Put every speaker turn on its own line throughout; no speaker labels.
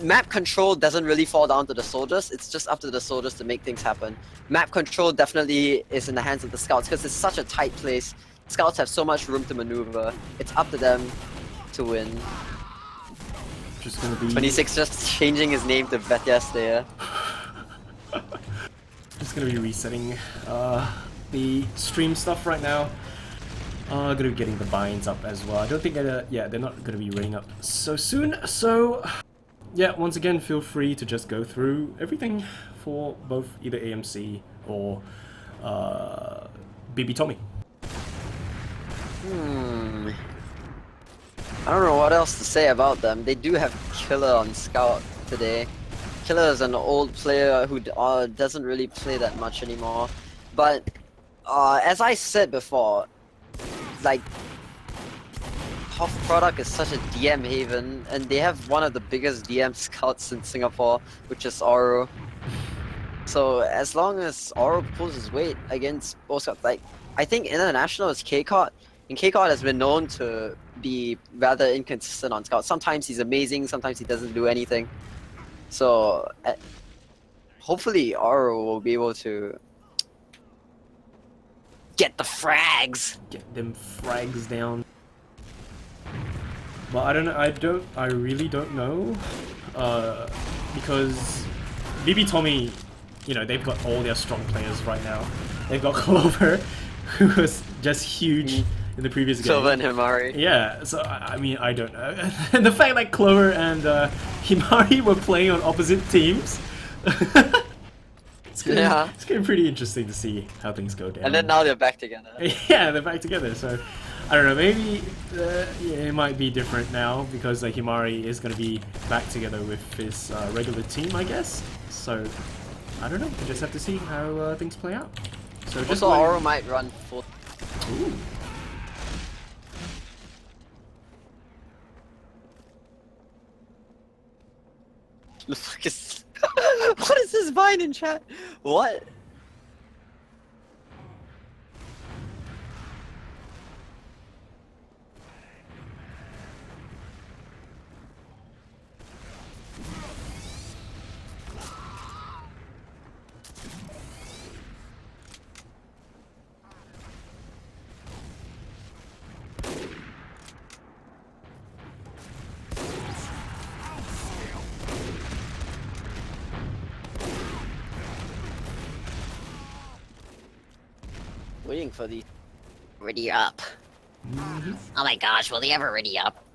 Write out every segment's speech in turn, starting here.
map control doesn't really fall down to the soldiers. It's just up to the soldiers to make things happen. Map control definitely is in the hands of the scouts because it's such a tight place. Scouts have so much room to maneuver. It's up to them to win.
Just gonna be
26 just changing his name to Vetya Slayer.
Just gonna be resetting the stream stuff right now. Gonna be getting the binds up as well. I don't think they're not gonna be running up so soon. So yeah, once again, feel free to just go through everything for both either AMC or BB Tommy.
I don't know what else to say about them. They do have Killer on Scout today. Killer is an old player who doesn't really play that much anymore. But as I said before, like, Hoff Product is such a DM haven, and they have one of the biggest DM scouts in Singapore, which is Oro. So as long as Oro pulls his weight against both scouts, like, I think international is K-Cod, and K-Cod has been known to be rather inconsistent on scouts. Sometimes he's amazing, sometimes he doesn't do anything. So hopefully Oro will be able to get the frags.
Get them frags down. Well, I don't know. I really don't know. Because BB Tommy, you know, they've got all their strong players right now. They've got Clover, who was just huge in the previous game.
Clover and Himari.
Yeah, so I mean, I don't know. And the fact that Clover and Himari were playing on opposite teams. It's gonna be pretty interesting to see how things go down.
And then now they're back together.
Yeah, they're back together, so I don't know, maybe yeah, it might be different now because Himari is going to be back together with his regular team, I guess. So, I don't know, we just have to see how things play out. So just
also, Oro might run full.
Ooh.
Look, what is this vine in chat? What? Waiting for the ready up.
Oh my gosh, will they ever ready up?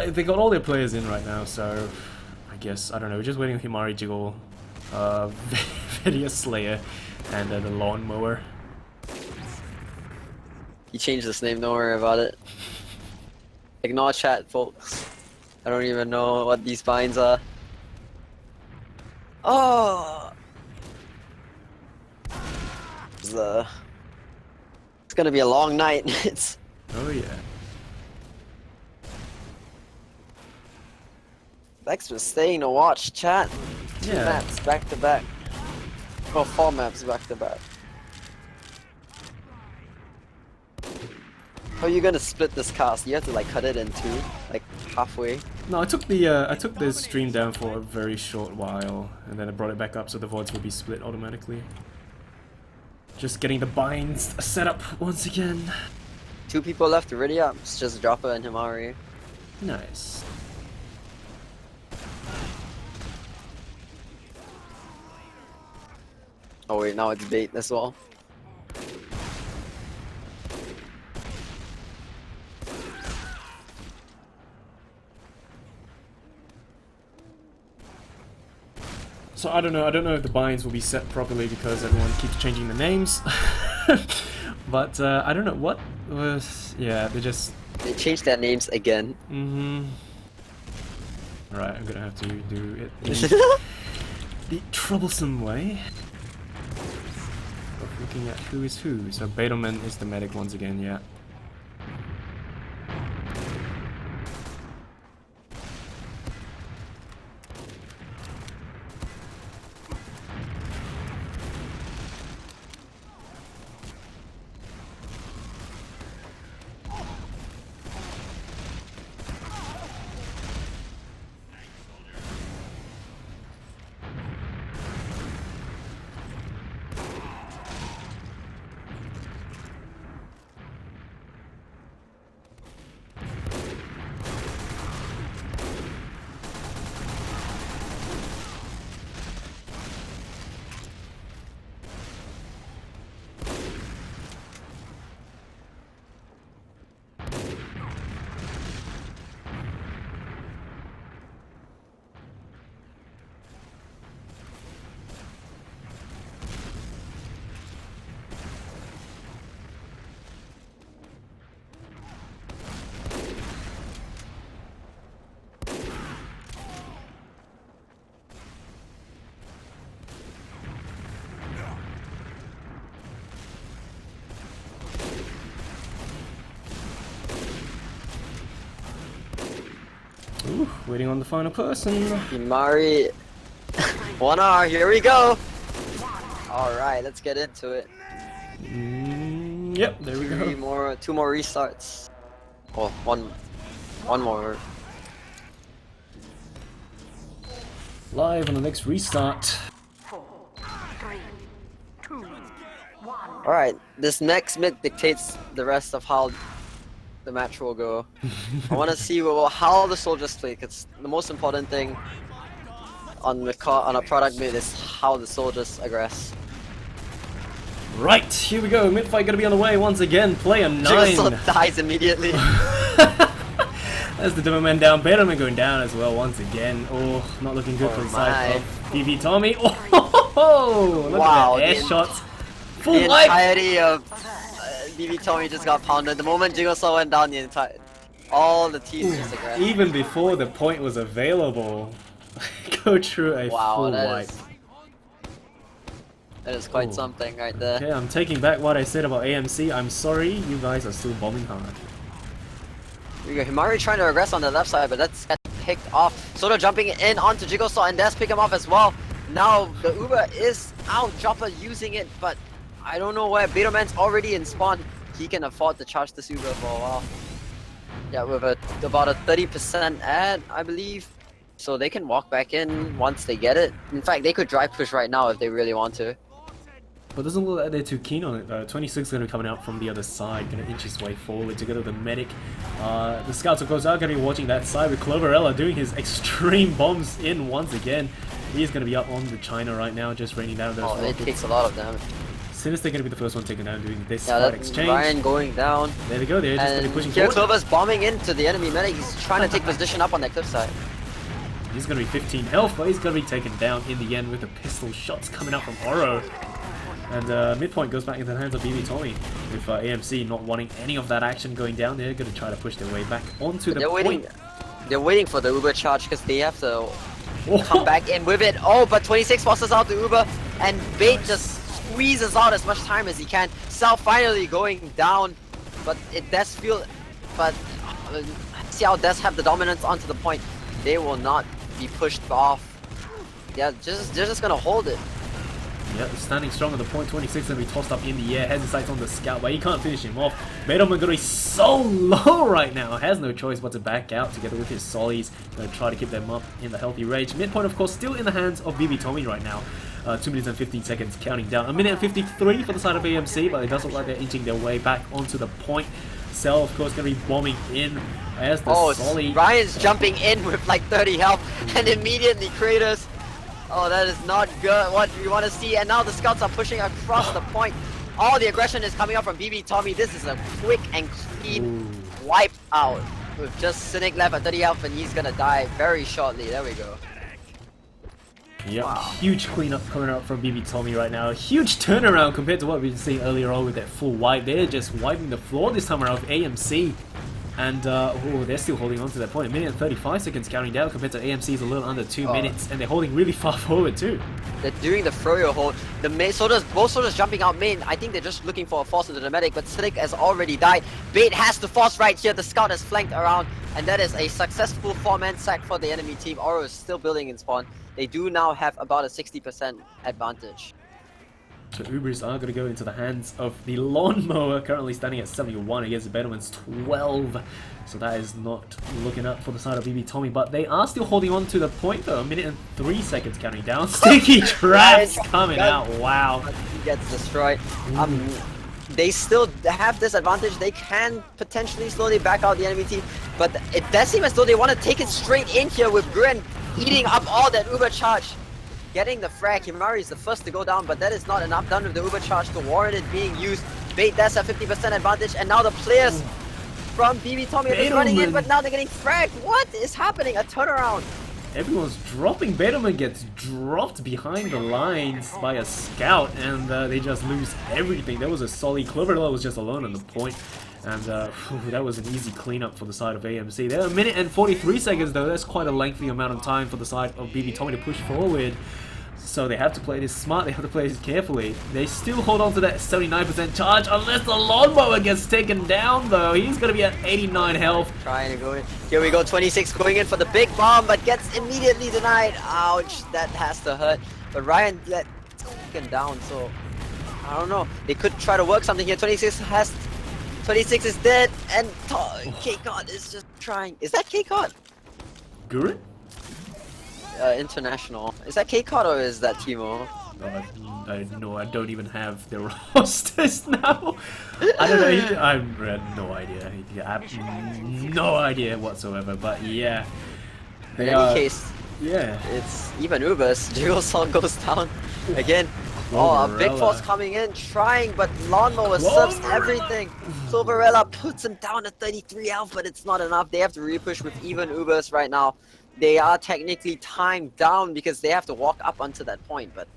They got all their players in right now, so I guess, I don't know, we're just waiting for Himari Jiggle, Vedia Slayer, and the Lawnmower.
He changed his name, don't worry about it. Ignore chat, folks. I don't even know what these vines are. Oh! It's gonna be a long night.
Oh yeah.
Thanks for staying to watch, chat. Two
Yeah.
maps back to back. Oh, 4 maps back to back. How are you gonna split this cast? You have to like cut it in two, like halfway.
No, I took the stream down for a very short while, and then I brought it back up so the VODs would be split automatically. Just getting the binds set up once again.
2 people left to ready up. It's just Dropper and Himari.
Nice.
Oh wait, now it's bait as well.
So I don't know if the binds will be set properly because everyone keeps changing the names. But I don't know what was. Yeah,
They changed their names again.
Alright, I'm gonna have to do it the troublesome way of looking at who is who. So Beetleman is the medic once again, yeah. Ooh, waiting on the final person.
Himari. 1R, here we go. Alright, let's get into it.
Yep, there we go.
Two more restarts. Oh, one more.
Live on the next restart.
Alright, this next mid dictates the rest of how the match will go. I want to see how the soldiers play, because the most important thing on a product mid is how the soldiers aggress.
Right, here we go. Mid fight gonna be on the way once again. Player 9.
Jigglesaw dies immediately.
There's the Demo Man down. Betterman going down as well once again. Oh, not looking good for the side of BB Tommy. Oh, look at that air shots. Full
the
life.
entirety of BB Tommy just got pounded. The moment Jigglesaw went down, all the teams just aggressed.
Even before the point was available, go through a full wipe.
That is quite something right there.
Okay, I'm taking back what I said about AMC. I'm sorry, you guys are still bombing hard.
Here we go. Himari trying to regress on the left side, but that's picked off. Soda jumping in onto Jigglesaw, and Des pick him off as well. Now the Uber is out. Joppa using it, but I don't know where. Betaman's already in spawn. He can afford to charge this Uber for a while. Yeah, with about a 30% ad, I believe. So they can walk back in once they get it. In fact, they could drive push right now if they really want to.
But it doesn't look like they're too keen on it though. 26 is going to be coming out from the other side, going to inch his way forward together with the medic. The scouts of course are going to be watching that side with Cloverella doing his extreme bombs in once again. He's going to be up on the China right now, just raining down those rockets.
It takes a lot of damage.
Sinister going to be the first one taken down doing this fight exchange.
Ryan going down.
There we go, they're just going to be pushing
here
forward.
Clover's bombing into the enemy medic. He's trying to take position up on that cliffside.
He's going to be 15 health, but he's going to be taken down in the end with the pistol shots coming out from Oro. And midpoint goes back into the hands of BB Tommy, with AMC not wanting any of that action going down. They're going to try to push their way back onto the point.
They're waiting for the Uber charge because they have to come back in with it. Oh, but 26 forces out the Uber, and Bait just squeezes out as much time as he can. Sal finally going down, but it does feel... But see how Des have the dominance onto the point. They will not be pushed off. Yeah, they're just going to hold it.
Yeah, standing strong at the point. 26 going to be tossed up in the air. Has his sights on the scout, but he can't finish him off. Beetleman going to be so low right now. Has no choice but to back out together with his Sollies. Going to try to keep them up in the healthy rage. Midpoint, of course, still in the hands of BB Tommy right now. 2 minutes and 15 seconds counting down. 1 minute and 53 for the side of AMC, but it does look like they're inching their way back onto the point. Cell, of course, going to be bombing in as the Solly.
Ryan's jumping in with like 30 health, and immediately Kratos. Oh, that is not good. What we want to see. And now the scouts are pushing across the point. All the aggression is coming up from BB Tommy. This is a quick and clean wipe out. With just Cynic left at 30 health, and he's gonna die very shortly. There we go.
Yep, wow. Huge cleanup coming out from BB Tommy right now. A huge turnaround compared to what we've been seeing earlier on with that full wipe. They're just wiping the floor this time around with AMC. And they're still holding on to that point. 1 minute and 35 seconds counting down compared to AMC's a little under 2 minutes, and they're holding really far forward too.
They're doing the Furrier hold. The both soldiers jumping out main. I think they're just looking for a force into the medic, but Cynic has already died. Bait has the force right here. The scout is flanked around, and that is a successful 4-man sack for the enemy team. Oro is still building in spawn. They do now have about a 60% advantage.
So Ubers are going to go into the hands of the Lawnmower, currently standing at 71 against the Bedouins 12. So that is not looking up for the side of BB Tommy, but they are still holding on to the point though. 1 minute and 3 seconds counting down. Sticky traps coming out, wow.
He gets destroyed. They still have this advantage. They can potentially slowly back out the enemy team, but it does seem as though they want to take it straight in here with Grin eating up all that Uber charge. Getting the frag. Himari is the first to go down, but that is not enough. Done with the Uber charge to warrant it being used. Bait does have 50% advantage, and now the players from BB Tommy are just running in, but now they're getting fragged. What is happening? A turnaround.
Everyone's dropping. Betterman gets dropped behind the lines by a scout, and they just lose everything. There was a solid. Cloverella was just alone on the point. And that was an easy cleanup for the side of AMC. They're 1 minute and 43 seconds though. That's quite a lengthy amount of time for the side of BB Tommy to push forward. So they have to play this smart, they have to play this carefully. They still hold on to that 79% charge unless the lawnmower gets taken down though. He's gonna be at 89 health.
Trying to go in. Here we go, 26 going in for the big bomb, but gets immediately denied. Ouch, that has to hurt. But Ryan let taken down, so I don't know. They could try to work something here. 26 is dead, and K-Cod is just trying. Is that K-Cod?
Gurren?
International. Is that K-Cod or is that Timo?
I don't even have their rosters now. I don't know. I have no idea. I have no idea whatsoever. But yeah,
In any case,
yeah,
it's even Ubers. Jigglesong goes down again. Oh, a big force coming in, trying, but Lawnmower serves everything. Cloverella puts him down to 33 health, but it's not enough. They have to repush with even Ubers right now. They are technically timed down because they have to walk up onto that point, but,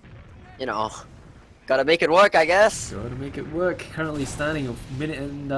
you know, gotta make it work, I guess.
Gotta make it work. Currently standing a minute and,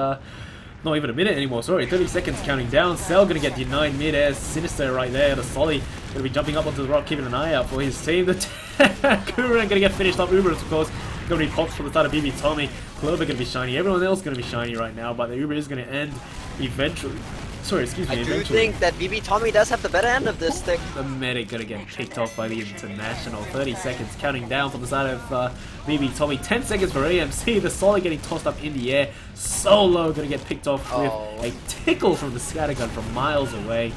not even a minute anymore, sorry, 30 seconds counting down. Cell gonna get denied mid-air, Sinister right there, the Solly gonna be jumping up onto the rock, keeping an eye out for his team. The Kuren gonna get finished up, Uber of course, gonna be popped for the start of BB Tommy. Clover gonna be shiny, everyone else gonna be shiny right now, but the Uber is gonna end eventually. Sorry, excuse me,
I do
eventually.
think that BB Tommy does have the better end of this stick.
The medic gonna get picked off by the International. 30 seconds counting down from the side of BB Tommy. 10 seconds for AMC. The Solid getting tossed up in the air. Solo gonna get picked off with a tickle from the scattergun from miles away.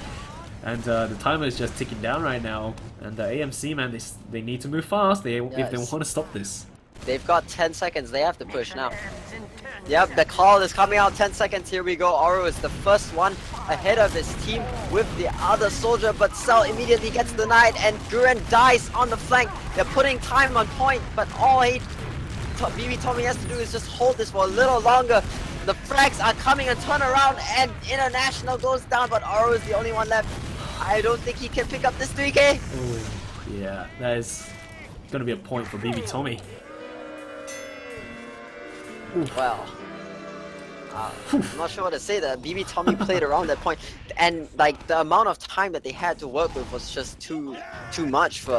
And the timer is just ticking down right now. And AMC, man, they need to move fast if they want to stop this.
They've got 10 seconds. They have to push now. Yep, the call is coming out. 10 seconds. Here we go. Oro is the first one ahead of his team with the other soldier, but Cell immediately gets denied, and Guren dies on the flank. They're putting time on point, but all BB Tommy has to do is just hold this for a little longer. The frags are coming and turn around, and International goes down, but Oro is the only one left. I don't think he can pick up this 3K.
Oh, yeah, that is going to be a point for BB Tommy.
Well, I'm not sure what to say there. BB Tommy played around that point, and like the amount of time that they had to work with was just too much for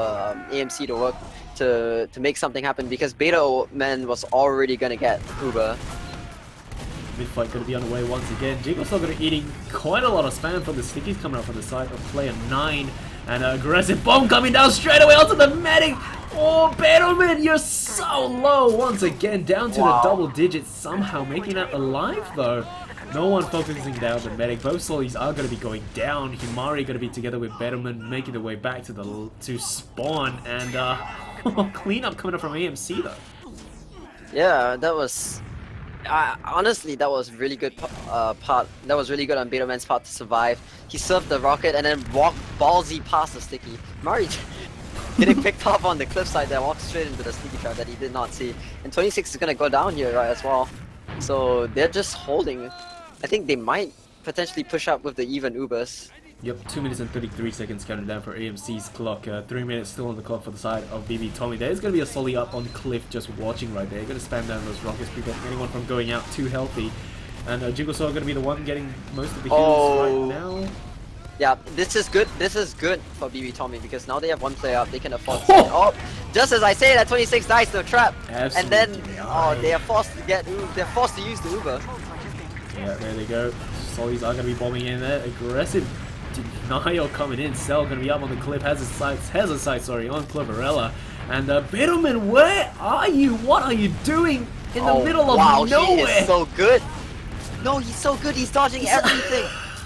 AMC to work to make something happen, because Beta Man was already gonna get Uber.
Mid-fight going to be underway once again. Jiggle's still going to be eating quite a lot of spam from the stickies coming up from the side of player 9. And an aggressive bomb coming down straight away onto the medic. Oh, Battleman, you're so low once again, down to the double digits, somehow making that alive though. No one focusing down the medic. Both solis are going to be going down. Himari going to be together with Battleman, making their way back to spawn. And cleanup coming up from AMC though.
Yeah, that was... honestly, that was really good part. That was really good on Beta Man's part to survive. He served the rocket and then walked ballsy past the sticky. Mari getting picked up on the cliffside there, walked straight into the sticky trap that he did not see. And 26 is gonna go down here right as well. So they're just holding. I think they might potentially push up with the even Ubers.
Yep, 2 minutes and 33 seconds counted down for AMC's clock. 3 minutes still on the clock for the side of BB Tommy. There's going to be a Solly up on cliff just watching right there. Going to spam down those rockets, prevent anyone from going out too healthy. And Jigglesong going to be the one getting most of the heals right now.
Yeah, this is good. This is good for BB Tommy, because now they have one player up. They can afford to just as I say that, 26 dies to a trap.
Absolutely.
And then they are forced to use the Uber.
Yeah, there they go. Sollies are going to be bombing in there. Aggressive denial coming in. Cell going to be up on the cliff. Has a sight on Cloverella. And Battleman, where are you? What are you doing in the middle of nowhere?
He is so good. No, he's so good. He's dodging everything.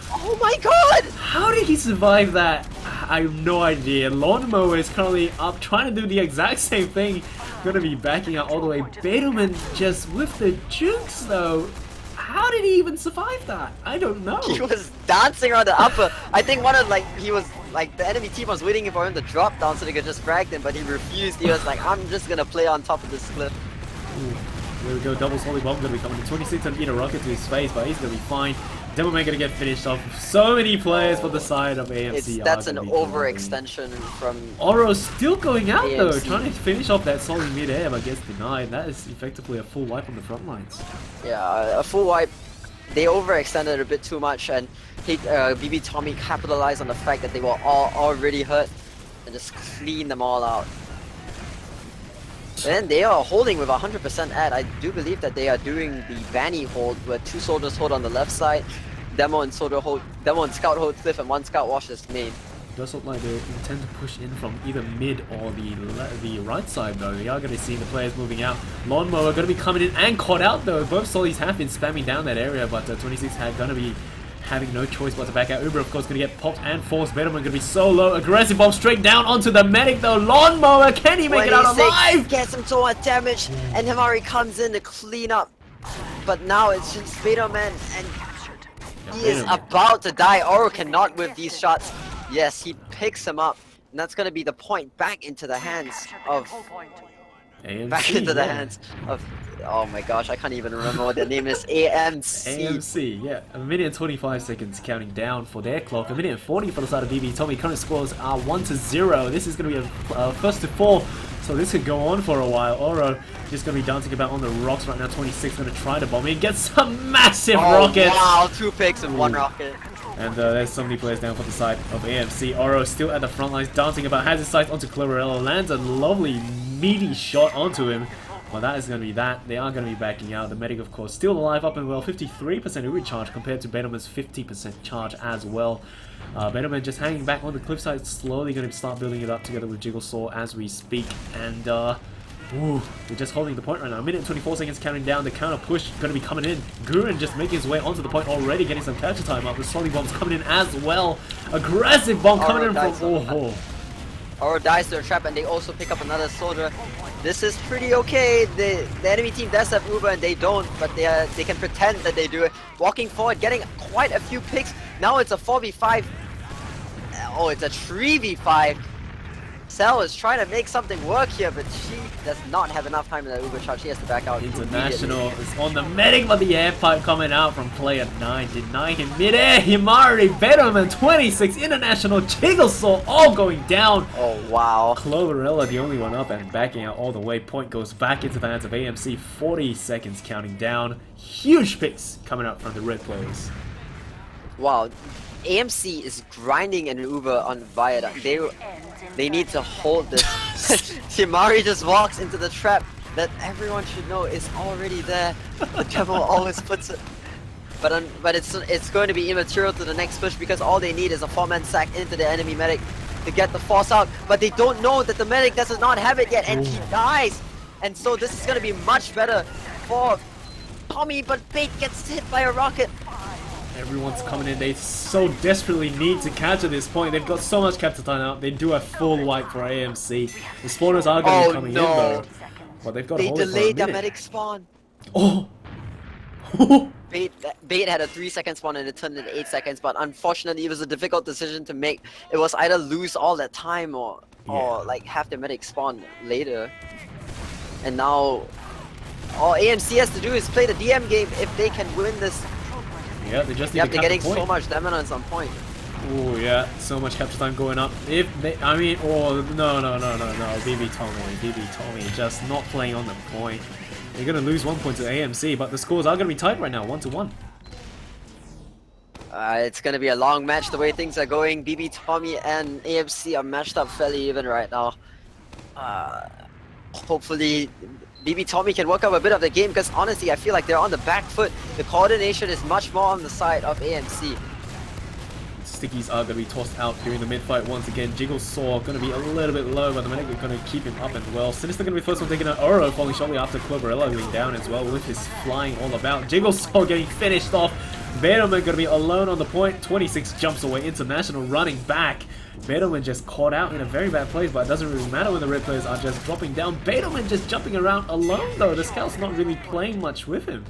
Oh my god!
How did he survive that? I have no idea. Lawnmower is currently up trying to do the exact same thing. Gonna be backing out all the way. Battleman just with the jukes though. How did he even survive that? I don't know.
He was dancing around the upper. I think the enemy team was waiting for him to drop down so they could just frag him, but he refused. He was like, I'm just gonna play on top of this cliff.
Ooh, there we go, double Solly Bomb gonna be coming in. 26 and eat a rocket to his face, but he's gonna be fine. Devilman gonna get finished off. So many players for the side of AMC.
That's an overextension from...
Oro's still going out
AMC.
though, trying to finish off that Solly mid-air, but gets denied. That is effectively a full wipe on the front lines.
Yeah, a full wipe. They overextended a bit too much, and BB Tommy capitalized on the fact that they were all already hurt and just clean them all out. And they are holding with 100% ad. I do believe that they are doing the Vanny hold, where 2 soldiers hold on the left side, Demo and Scout hold Cliff, and 1 Scout washes main.
Does look like they intend to push in from either mid or the right side though. They are going to see the players moving out. Lawnmower going to be coming in and caught out though. Both solis have been spamming down that area, but 26 had going to be having no choice but to back out. Uber of course going to get popped and forced. Betterman going to be so low. Aggressive bomb straight down onto the medic though. Lawnmower, can he make it out alive?
Gets him so much damage, and Himari comes in to clean up. But now it's just Betterman, and he is about to die. Oro cannot with these shots. Yes, he picks him up, and that's gonna be the point back into the hands of
AMC,
oh my gosh, I can't even remember what their name is. AMC.
AMC, yeah. 1 minute and 25 seconds counting down for their clock. 1 minute and 40 for the side of BB Tommy. Current scores are 1-0. This is going to be a first to 4, so this could go on for a while. Oro just going to be dancing about on the rocks right now. 26 going to try to bomb in. Gets some massive rockets.
Wow, 2 picks and 1 rocket.
And there's so many players down for the side of AMC. Oro still at the front lines, dancing about, has his sights onto Cloverella, lands a lovely meaty shot onto him. Well, that is going to be that. They are going to be backing out. The medic, of course, still alive, up and well. 53% Uri charge compared to Betterman's 50% charge as well. Betterman just hanging back on the cliffside, slowly going to start building it up together with Jigglesaw as we speak. And we're just holding the point right now. 1 minute and 24 seconds counting down. The counter push going to be coming in. Gurren just making his way onto the point already, getting some capture time up. The solid bombs coming in as well. Aggressive bomb coming in from
Oro dies to a trap, and they also pick up another soldier. This is pretty okay. The enemy team does have Uber and they don't, but they can pretend that they do it. Walking forward, getting quite a few picks. Now it's a 4v5. Oh, it's a 3v5. Cell is trying to make something work here, but she does not have enough time in the Uber charge. She has to back out.
International is on the medic, but the air pipe coming out from player 9, denying him mid-air. Himari, Betterman, 26, International, Jigglesaw, all going down.
Oh, wow.
Cloverella, the only one up and backing out all the way. Point goes back into the hands of AMC, 40 seconds counting down. Huge picks coming out from the red players.
Wow. AMC is grinding an Uber on Viaduct. They need to hold this. Himari just walks into the trap that everyone should know is already there. The devil always puts it. But it's going to be immaterial to the next push, because all they need is a 4-man sack into the enemy medic to get the force out. But they don't know that the medic does not have it yet, and he dies. And so this is going to be much better for Tommy, but Bait gets hit by a rocket.
Everyone's coming in. They so desperately need to capture this point. They've got so much capture time out. They do a full wipe for AMC. The spawners are going to be coming in though. But they've got to hold it for a
delayed
minute.
the medic spawn.
Oh!
Bait had a 3-second spawn and it turned into 8 seconds, but unfortunately it was a difficult decision to make. It was either lose all that time or like have the medic spawn later. And now all AMC has to do is play the DM game if they can win this.
Yeah, they just need to
they're getting so much dominance on point.
Oh yeah, so much capture time going up. If they, I mean, oh no, BB Tommy just not playing on the point. They're gonna lose 1 point to AMC, but the scores are gonna be tight right now, 1-1.
It's gonna be a long match the way things are going. BB Tommy and AMC are matched up fairly even right now. Hopefully BB Tommy can work up a bit of the game, because honestly I feel like they're on the back foot. The coordination is much more on the side of AMC.
Stickies are going to be tossed out during the mid-fight once again. Jigglesaw going to be a little bit low, but the medic is going to keep him up and well. Sinister going to be first one taking out Oro, falling shortly after Cloverella going down as well with his flying all about. Jigglesaw getting finished off. Betterman going to be alone on the point. 26 jumps away. International running back. Betterman just caught out in a very bad place, but it doesn't really matter when the red players are just dropping down. Betterman just jumping around alone though. The scout's not really playing much with him.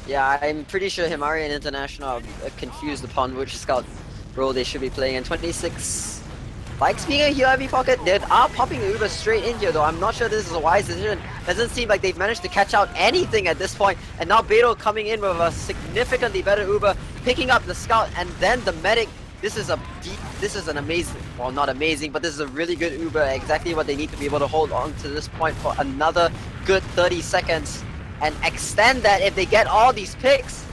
Yeah,
I'm pretty sure Himari and International are confused upon which scout role they should be playing. And 26 likes being a heal heavy pocket. They are popping the Uber straight in here though. I'm not sure this is a wise decision. Doesn't seem like they've managed to catch out anything at this point. And now Beto coming in with a significantly better Uber, picking up the scout and then the medic. This is an amazing, well not amazing, but this is a really good Uber. Exactly what they need to be able to hold on to this point for another good 30 seconds and extend that if they get all these picks.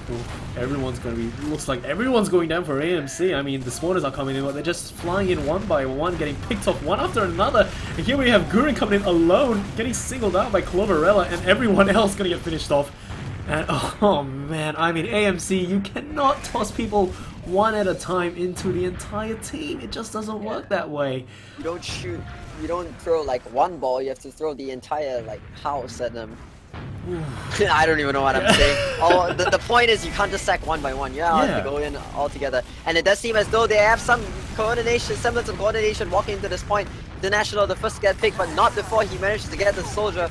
everyone's going to be, looks like everyone's going down for AMC. I mean, the spawners are coming in, but they're just flying in one by one, getting picked off one after another. And here we have Gurren coming in alone, getting singled out by Cloverella, and everyone else going to get finished off. And oh man, I mean, AMC, you cannot toss people one at a time into the entire team. It just doesn't work that way.
You don't shoot, you don't throw like one ball, you have to throw the entire like house at them. I don't even know what I'm saying. Oh, the point is you can't just sack one by one. You have to go in all together. And it does seem as though they have some coordination, semblance of coordination walking into this point. International, the first to get picked, but not before he manages to get the soldier.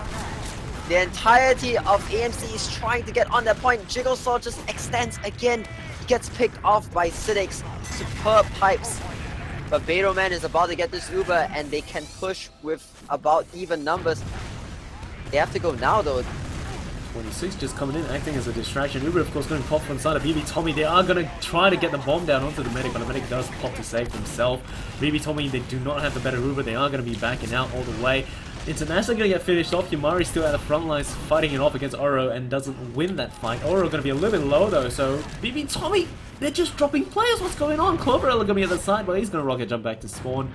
The entirety of AMC is trying to get on that point. Jigglesaw just extends again. He gets picked off by Siddiq's superb pipes. But Beto Man is about to get this Uber and they can push with about even numbers. They have to go now though.
26 just coming in, acting as a distraction. Uber, of course, going to pop from the side of BB Tommy. They are going to try to get the bomb down onto the medic, but the medic does pop to save himself. BB Tommy, they do not have the better Uber. They are going to be backing out all the way. International going to get finished off. Yamari still at the front lines fighting it off against Oro and doesn't win that fight. Oro going to be a little bit low though, so BB Tommy, they're just dropping players. What's going on? Cloverella going to be at the side, but he's going to rocket jump back to spawn.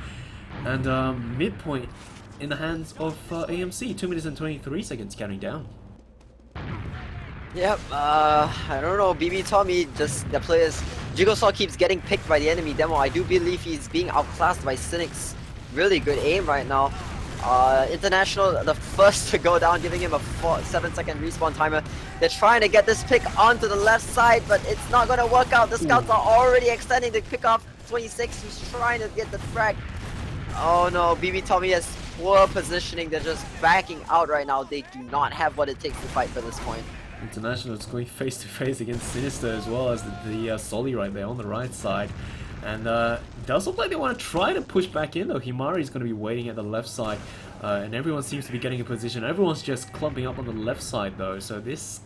And midpoint in the hands of AMC. 2 minutes and 23 seconds counting down.
Yep, I don't know, BB Tommy, just the players, Jigglesaw keeps getting picked by the enemy demo. I do believe he's being outclassed by Cynic's really good aim right now. International, the first to go down, giving him a 7-second respawn timer. They're trying to get this pick onto the left side, but it's not going to work out. The scouts are already extending the pick off 26, who's trying to get the frag. Oh no, BB Tommy has poor positioning. They're just backing out right now. They do not have what it takes to fight for this point.
International is going face to face against Sinister as well as the Soli right there on the right side. And it does look like they want to try to push back in though. Himari is going to be waiting at the left side. And everyone seems to be getting in position. Everyone's just clumping up on the left side though. So this,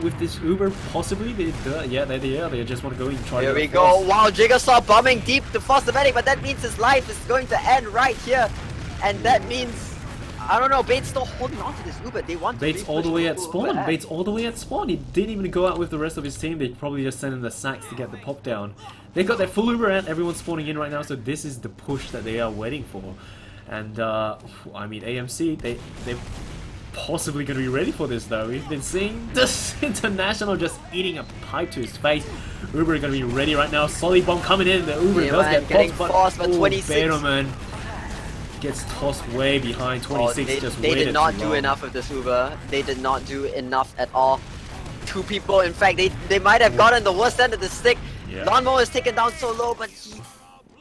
with this Uber possibly, they just want to go in and try to...
Here we go. Wow, Jigsaw bombing deep to force the medic, but that means his life is going to end right here. And that means... I don't know, Bates still holding on to this Uber. They want to
Bates all the way at spawn. Bates all the way at spawn. He didn't even go out with the rest of his team. They probably just sent in the sacks to get the pop down. They got their full Uber out. Everyone's spawning in right now, so this is the push that they are waiting for. And I mean, AMC, they're possibly going to be ready for this though. We've been seeing this International just eating a pipe to his face. Uber is going to be ready right now. Solid bomb coming in. The Uber does get popped, but 26. Man gets tossed way behind. 26
they did not do enough of this Uber. They did not do enough at all. Two people, in fact, they might have gotten the worst end of the stick. Lawnmower is taken down so low, but he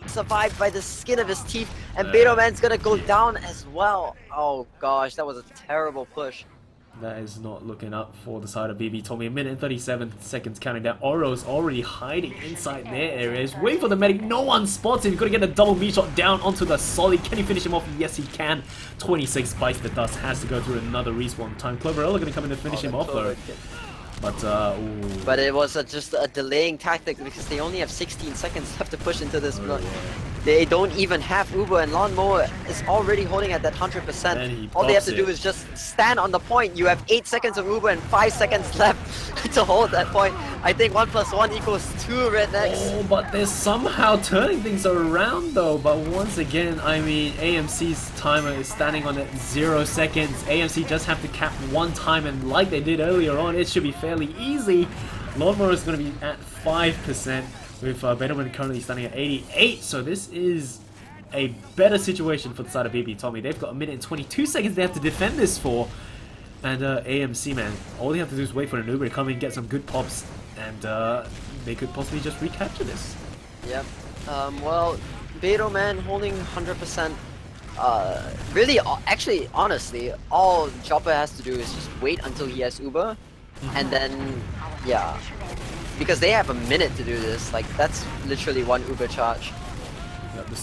survived by the skin of his teeth. And Beto Man's gonna go down as well. Oh gosh, that was a terrible push.
That is not looking up for the side of BB Tommy. A minute and 37 seconds counting down. Oro's already hiding inside their areas. Waiting for the medic. No one spots him. He's got to get a double meat shot down onto the Solid. Can he finish him off? Yes, he can. 26 bites the dust. Has to go through another respawn time. Cloverella going to come in and finish him off though. But
it was just a delaying tactic because they only have 16 seconds left to push into this. They don't even have Uber, and Lawnmower is already holding at that 100%. All they have to do is just stand on the point. You have 8 seconds of Uber and 5 seconds left to hold that point. I think 1 + 1 equals 2 Rednax.
Oh, but they're somehow turning things around though. But once again, I mean, AMC's timer is standing on at 0 seconds. AMC just have to cap one time, and like they did earlier on, it should be fairly easy. Lawnmower is going to be at 5%. With Betterman currently standing at 88, so this is a better situation for the side of BB Tommy. They've got a minute and 22 seconds they have to defend this for. And AMC, man, all they have to do is wait for an Uber to come in, get some good pops, and they could possibly just recapture this.
Yep. Well, Beto Man holding 100%. Really, actually, honestly, all Chopper has to do is just wait until he has Uber, and then, yeah. Because they have a minute to do this, like that's literally 1 Uber charge.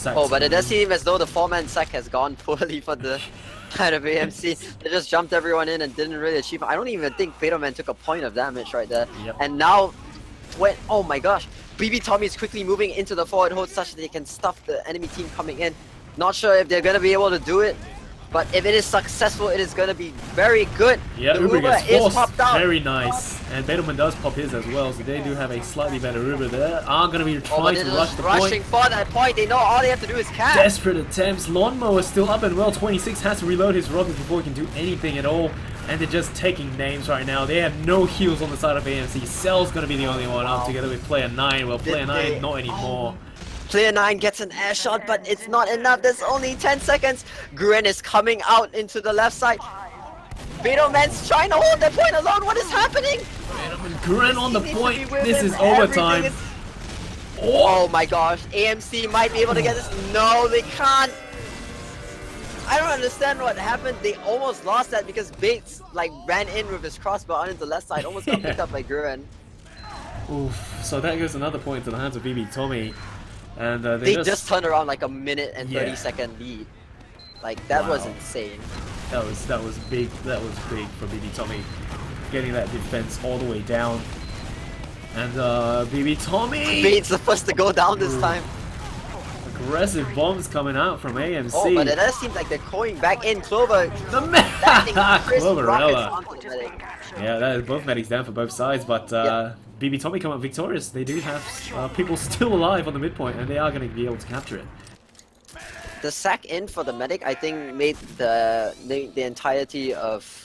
Oh, but it does seem as though the 4-man sack has gone poorly for the side of AMC. They just jumped everyone in and didn't really achieve. I don't even think Beto Man took a point of damage right there. And now, oh my gosh, BB Tommy is quickly moving into the forward hold such that they can stuff the enemy team coming in. Not sure if they're gonna be able to do it. But if it is successful, it is going to be very good.
Yeah,
the
Uber gets
is
forced.
popped out.
Very nice. And Bedelman does pop his as well, so they do have a slightly better Uber there. Are going to be trying to rush the
rushing
point.
for that point. They know all they have to do is catch.
Desperate attempts. Lawnmower still up and well. 26 has to reload his rocket before he can do anything at all. And they're just taking names right now. They have no heals on the side of AMC. Cell's going to be the only one up together with Player 9. Well, Player 9 not anymore.
Player 9 gets an air shot, but it's not enough. There's only 10 seconds. Gren is coming out into the left side. Beetleman's trying to hold the point alone. What is happening?
Gren on the point. This is overtime.
Oh my gosh. AMC might be able to get this. No, they can't. I don't understand what happened. They almost lost that because Bates like ran in with his crossbow onto the left side. Almost got picked up by Gren.
Oof. So that goes another point to the hands of BB Tommy. And
they just turned around like a minute and 30-second lead. Like that was
Wow.
insane.
That was big. That was big for BB Tommy, getting that defense all the way down. And BB Tommy.
Bates the first to go down this time.
Aggressive bombs coming out from AMC.
Oh, but it does seem like they're going back in. Clover.
The Cloverella. Yeah, that is both medics down for both sides, but BB Tommy come out victorious. They do have people still alive on the midpoint, and they are going to be able to capture it.
The sack in for the medic, I think, made the entirety of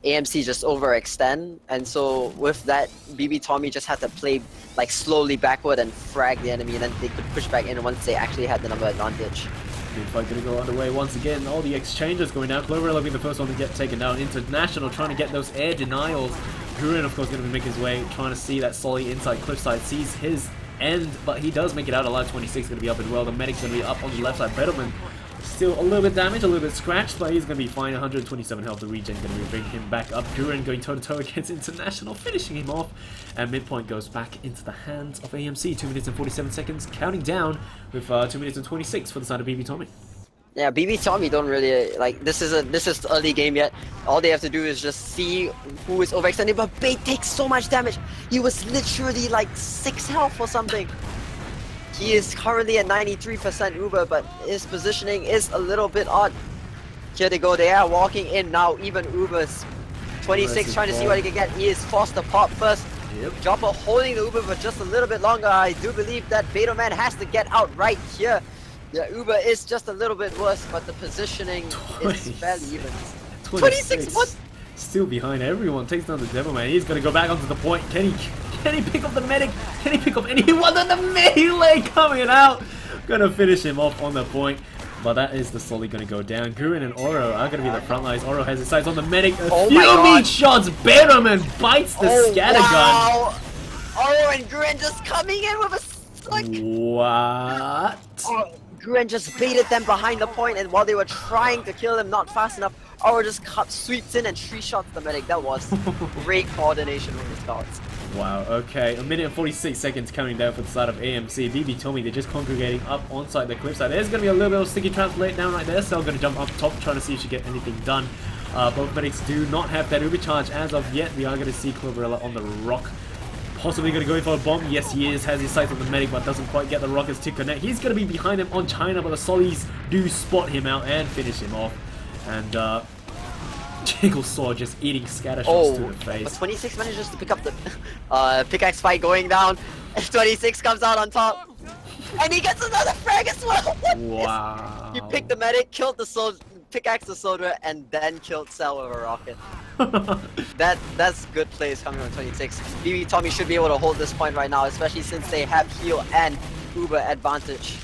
AMC just overextend, and so with that, BB Tommy just had to play like slowly backward and frag the enemy, and then they could push back in once they actually had the number advantage.
Big fight gonna go underway once again. All the exchanges going down. Cloverella being the first one to get taken down. International trying to get those air denials. Gurin, of course, gonna be making his way, trying to see that Solly inside cliffside. Sees his end, but he does make it out alive. 26 gonna be up and well. The medic's gonna be up on the left side. Bedelman still a little bit damaged, a little bit scratched, but he's gonna be fine. 127 health. The regen gonna be bringing him back up. Gurin going toe to toe against International, finishing him off. And midpoint goes back into the hands of AMC. 2 minutes and 47 seconds, counting down with 2 minutes and 26 for the side of BB Tommy.
Yeah, BB Tommy don't really like this is the early game yet. All they have to do is just see who is overextended. But Bait takes so much damage. He was literally like 6 health or something. He is currently at 93% Uber, but his positioning is a little bit odd. Here they go. They are walking in now. Even Uber's 26 trying to see what he can get. He is forced to pop first.
Yep.
Dropper holding the Uber for just a little bit longer. I do believe that Beetleman has to get out right here. The Uber is just a little bit worse, but the positioning is fairly even. 26 what?
Still behind everyone. Takes down the Devilman. He's gonna go back onto the point. Can he pick up the medic? Can he pick up anyone? And the melee coming out. Gonna finish him off on the point. But that is the Solly gonna go down. Gurin and Oro are gonna be the front lines. Oro has his sights on the medic. A few meat shots. Bedelman bites the scattergun.
Oro and Gurin just coming in with a like.
What?
Guren just baited them behind the point, and while they were trying to kill them not fast enough, Oro just sweeps in and 3-shots the medic. That was great coordination from the scouts.
Wow, okay. 1 minute and 46 seconds counting down for the side of AMC. BB Tommy, they're just congregating up on side the cliffside. There's going to be a little bit of sticky traps laid down right there. Cell going to jump up top, trying to see if she get anything done. Both medics do not have that Uber charge as of yet. We are going to see Cloverella on the rock. Possibly going to go in for a bomb. Yes, he is. Has his sights on the medic, but doesn't quite get the rockets to connect. He's going to be behind him on China, but the Sollies do spot him out and finish him off. And Jiggle Saw just eating scatter shots to the face.
But 26 manages to pick up the pickaxe fight going down. 26 comes out on top. And he gets another frag as well.
Wow.
He picked the medic, killed the soldier, pickaxe the soldier, and then killed Cell with a rocket. That's good plays coming from 26. BB Tommy should be able to hold this point right now, especially since they have heal and Uber advantage.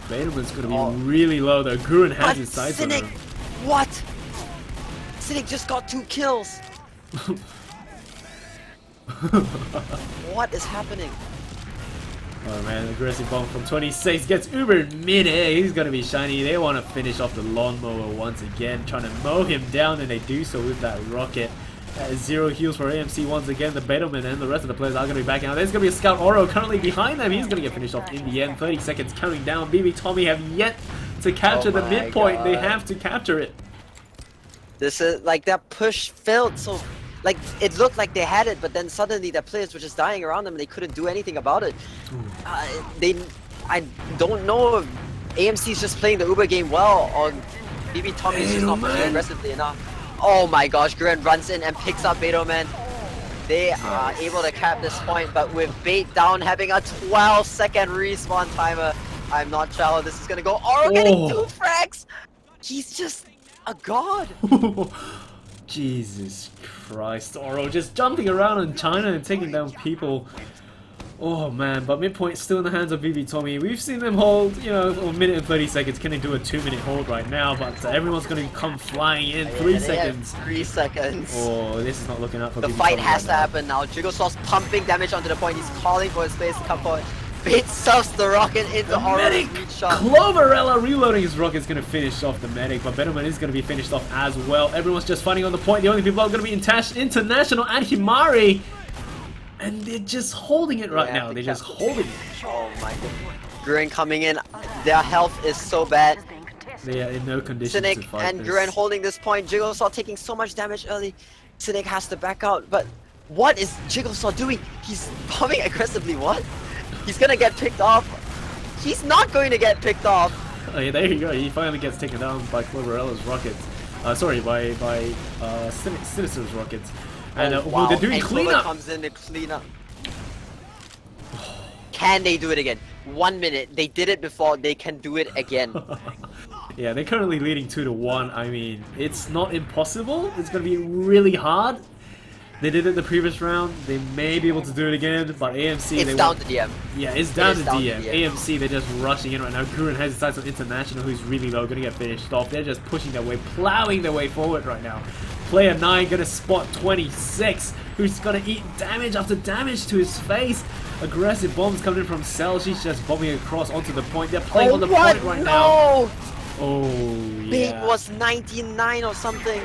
Bedelman's gonna be really low though. Gurin has his sights on him.
What? Cynic just got 2 kills. What is happening?
Oh man, aggressive bomb from 26 gets Uber mid-air. He's gonna be shiny. They want to finish off the lawnmower once again, trying to mow him down, and they do so with that rocket. 0 heals for AMC once again. The Bedelman and the rest of the players are gonna be backing out. There's gonna be a scout Oro currently behind them. He's gonna get finished off in the end. 30 seconds counting down. BB Tommy have yet to capture the midpoint.
God.
They have to capture it.
This is like that push failed so. Like, it looked like they had it, but then suddenly the players were just dying around them and they couldn't do anything about it. I don't know if AMC's just playing the Uber game well, or BB Tommy's just not playing aggressively enough. Oh my gosh, Gurren runs in and picks up Beethoven. They are able to cap this point, but with Bait down having a 12-second respawn timer, I'm not sure how this is gonna go. Oro getting 2 frags! He's just a god!
Jesus Christ, Oro just jumping around in China and taking down people. Oh man, but midpoint still in the hands of BB Tommy. We've seen them hold, you know, a minute and 30 seconds. Can they do a 2-minute hold right now? But everyone's going to come flying in. 3 seconds.
3 seconds.
Oh, this is not looking up for
the
BB
fight
Tommy
has
right
to happen now. Jigglesaw's pumping damage onto the point. He's calling for his space to come forward. Bait stuffs the rocket into Oro's reach shot.
Cloverella reloading his rocket is going to finish off the medic, but Betterman is going to be finished off as well. Everyone's just fighting on the point. The only people are going to be International and Himari. And they're just holding it right now. They're just holding it.
Oh my god. Gurren coming in. Their health is so bad.
They are in no condition
Cynic
to fight
and
this.
Gurren holding this point. Jigglesaw taking so much damage early. Cynic has to back out. But what is Jigglesaw doing? He's bombing aggressively. What? He's gonna get picked off. He's not going to get picked off.
Oh yeah, there you go. He finally gets taken down by Cloverella's rockets. Sorry, by Sinister's rockets. And
wow.
they're doing
and
cleanup.
Comes in to clean up. Can they do it again? 1 minute. They did it before. They can do it again.
Yeah, they're currently leading 2-1. I mean, it's not impossible. It's gonna be really hard. They did it the previous round. They may be able to do it again, but AMC...
It's down to DM.
Yeah, it's down to DM. AMC, they're just rushing in right now. Gurren has his sights on International, who's really low, gonna get finished off. They're just pushing their way, plowing their way forward right now. Player 9 gonna spot 26, who's gonna eat damage after damage to his face. Aggressive bombs coming in from Cell. She's just bombing across onto the point. They're playing on the point right now. Oh, yeah.
Bait was 99 or something.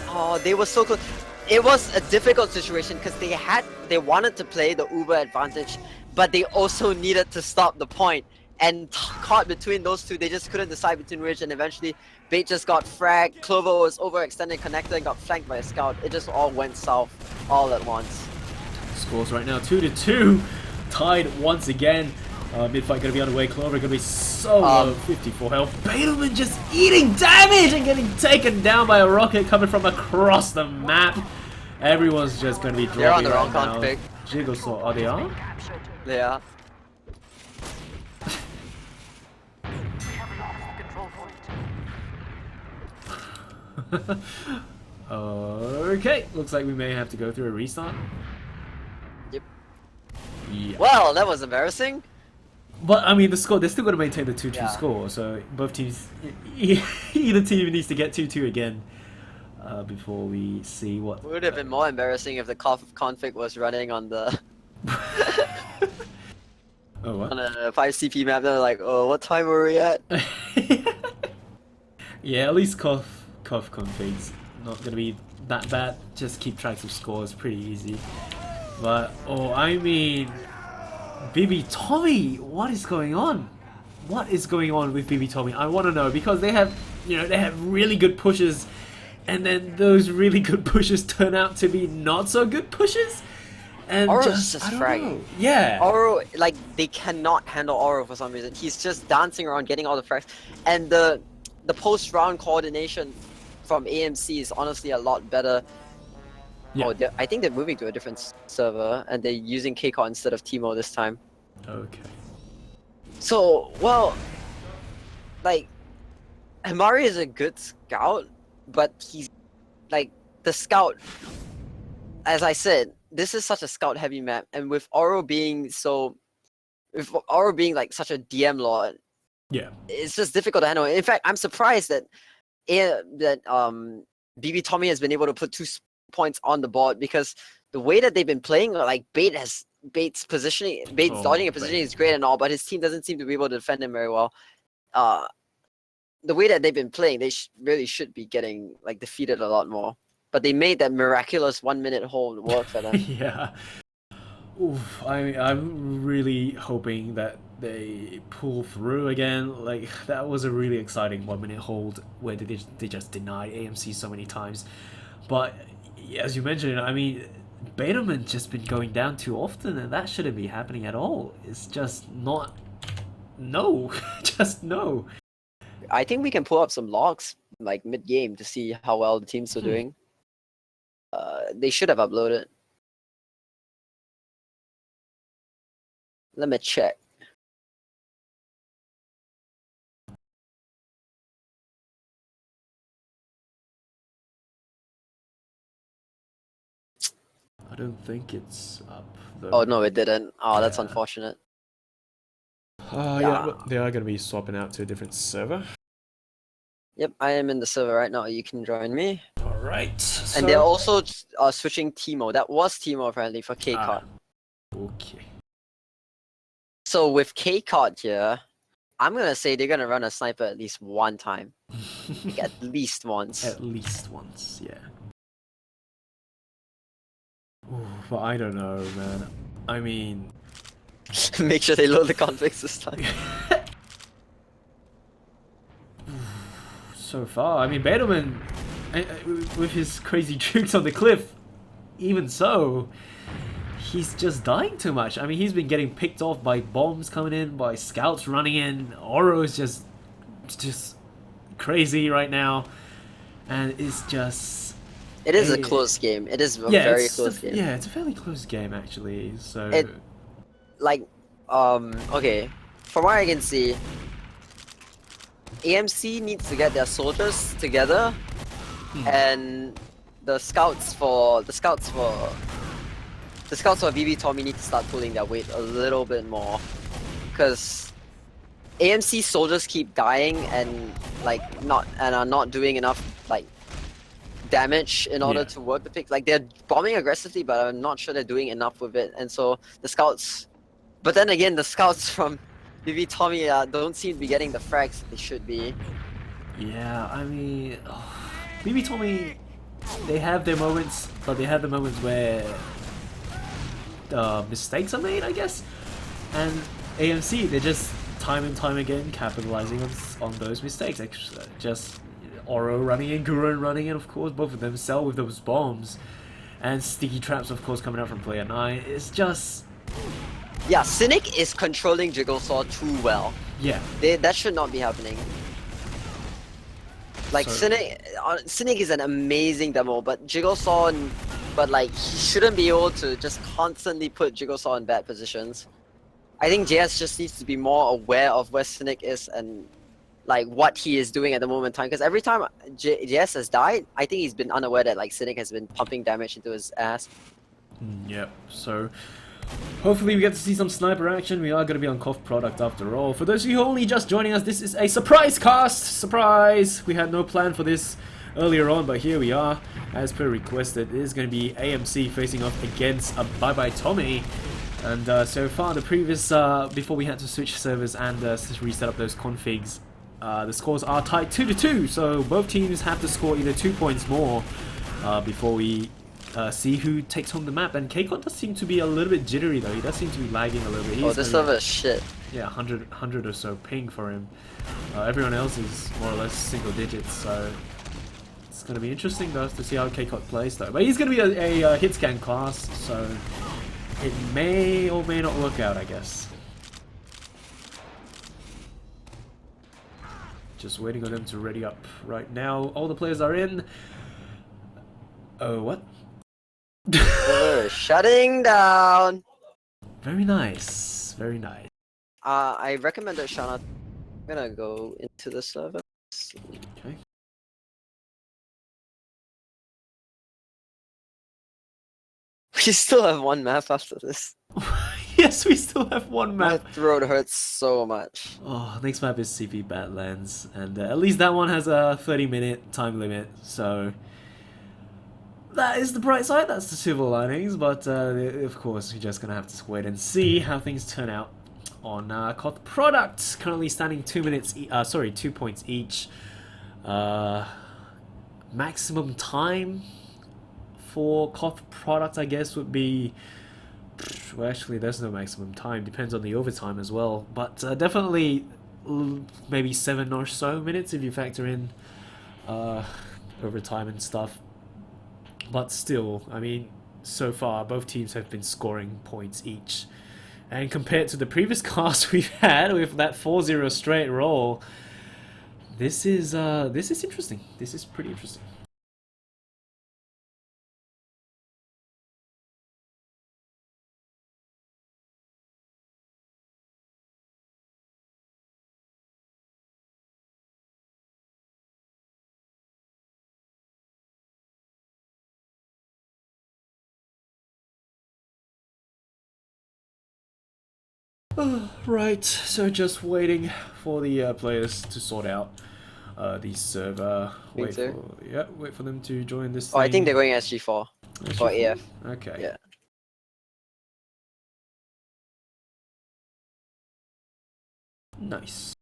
Oh, they were so close. It was a difficult situation because they wanted to play the Uber advantage, but they also needed to stop the point. And caught between those two, they just couldn't decide between which, and eventually Bait just got fragged. Clover was overextended connector and got flanked by a scout. It just all went south all at once.
Scores right now 2-2, tied once again. Mid fight gonna be underway. Clover gonna be so low, 54 health. Beethoven just eating damage and getting taken down by a rocket coming from across the map. Everyone's just gonna be dropping.
They're on the wrong
right
config.
Jigglesaw, are they on?
They are.
Okay, looks like we may have to go through a restart.
Yep.
Yeah.
Well, that was embarrassing.
But I mean, the score, they're still going to maintain the 2-2
Yeah.
score, so both teams, either team needs to get 2-2 again before we see what...
It would have been more embarrassing if the config was running on the
Oh, what?
on a 5CP map. They're like, oh, what time were we at?
Yeah, at least Kof config's not going to be that bad. Just keep track of scores, pretty easy. But, oh, I mean... BB Tommy, what is going on? What is going on with BB Tommy? I want to know, because they have, you know, they have really good pushes, and then those really good pushes turn out to be not so good pushes. And
Oro's just
I don't
fragging.
know. Yeah.
Oro, like, they cannot handle Oro for some reason. He's just dancing around, getting all the frags, and the post-round coordination from AMC is honestly a lot better.
Yeah.
Oh, I think they're moving to a different server, and they're using KCON instead of Timo this time.
Okay.
So, well, like, Himari is a good scout, but he's, like, the scout, as I said, this is such a scout-heavy map, and with Oro being like such a DM lord,
Yeah.
it's just difficult to handle. In fact, I'm surprised that BB Tommy has been able to put 2 points on the board, because the way that they've been playing, like, Bait's positioning, dodging and positioning is great and all, but his team doesn't seem to be able to defend him very well. The way that they've been playing, they really should be getting, like, defeated a lot more. But they made that miraculous 1-minute hold work for them.
Yeah. Oof, I'm really hoping that they pull through again. Like, that was a really exciting 1-minute hold where they just denied AMC so many times. But as you mentioned, I mean, Betaman's just been going down too often, and that shouldn't be happening at all. It's just not... No. Just no.
I think we can pull up some logs like mid-game to see how well the teams are doing. They should have uploaded. Let me check.
I don't think it's up though.
Oh no, it didn't. Oh, that's
Yeah.
unfortunate.
Yeah, but they are going to be swapping out to a different server.
Yep, I am in the server right now. You can join me.
Alright.
And they're also switching Teemo. That was Teemo apparently for K-Card.
Okay.
So with K-Card here, I'm gonna say they're gonna run a sniper at least one time. Like, at least once.
At least once, yeah. Ooh, but I don't know, man. I mean...
Make sure they load the configs this time.
So far, I mean, Battleman, with his crazy tricks on the cliff, even so, he's just dying too much. I mean, he's been getting picked off by bombs coming in, by scouts running in. Oro's just crazy right now, and it's just...
It is a close game. It is a very close game.
Yeah, it's a fairly close game, actually, so...
Okay, from what I can see, AMC needs to get their soldiers together, and the scouts for BB Tommy need to start pulling their weight a little bit more, because AMC soldiers keep dying and are not doing enough damage in order to work the pick. Like, they're bombing aggressively, but I'm not sure they're doing enough with it, and so the scouts. But then again, the scouts from BB Tommy don't seem to be getting the frags they should be.
Yeah, I mean, BB Tommy, they have their moments, but they have the moments where mistakes are made, I guess. And AMC, they're just time and time again capitalizing on those mistakes. Just Oro running in, Gurren running in, of course, both of them sell with those bombs. And sticky traps, of course, coming out from player 9. It's just...
Yeah, Cynic is controlling Jigglesaw too well.
Yeah.
That should not be happening. Like, Cynic is an amazing demo, but Jigglesaw, he shouldn't be able to just constantly put Jigglesaw in bad positions. I think JS just needs to be more aware of where Cynic is and what he is doing at the moment in time. Because every time JS has died, I think he's been unaware that Cynic has been pumping damage into his ass.
Yep. So. Hopefully we get to see some sniper action. We are going to be on Cough Product after all. For those of you who are only just joining us, this is a surprise cast! Surprise! We had no plan for this earlier on, but here we are. As per requested, it is going to be AMC facing off against a Bye Bye Tommy. And so far, the previous, before we had to switch servers and reset up those configs, the scores are tied 2-2. So both teams have to score either 2 points more before we... see who takes home the map. And K-Con does seem to be a little bit jittery though. He does seem to be lagging a little bit.
Oh, this server is shit.
Yeah, 100 or so ping for him. Everyone else is more or less single digits, so it's going to be interesting though to see how K-Con plays though. But he's going to be a hit scan class, so it may or may not work out, I guess. Just waiting on them to ready up right now. All the players are in. Oh, what?
We're shutting down.
Very nice, very nice.
I recommend a shoutout. I'm gonna go into the server.
Okay.
We still have one map after this.
Yes, we still have one map.
My throat hurts so much.
Oh, next map is CP Badlands, and at least that one has a 30-minute time limit, so... That is the bright side, that's the silver linings, but of course we're just gonna have to wait and see how things turn out on COD Product. Currently standing 2 points each. Maximum time for COD Product, I guess, would be... Well, actually, there's no maximum time, depends on the overtime as well, but definitely maybe 7 or so minutes if you factor in overtime and stuff. But still, I mean, so far both teams have been scoring points each. And compared to the previous cast we've had with that 4-0 straight roll, This is interesting. This is pretty interesting. Right, so just waiting for the players to sort out the server. Wait for them to join this
Oh,
thing.
I think they're going SG4 for
SG4?
AF.
Okay.
Yeah.
Nice.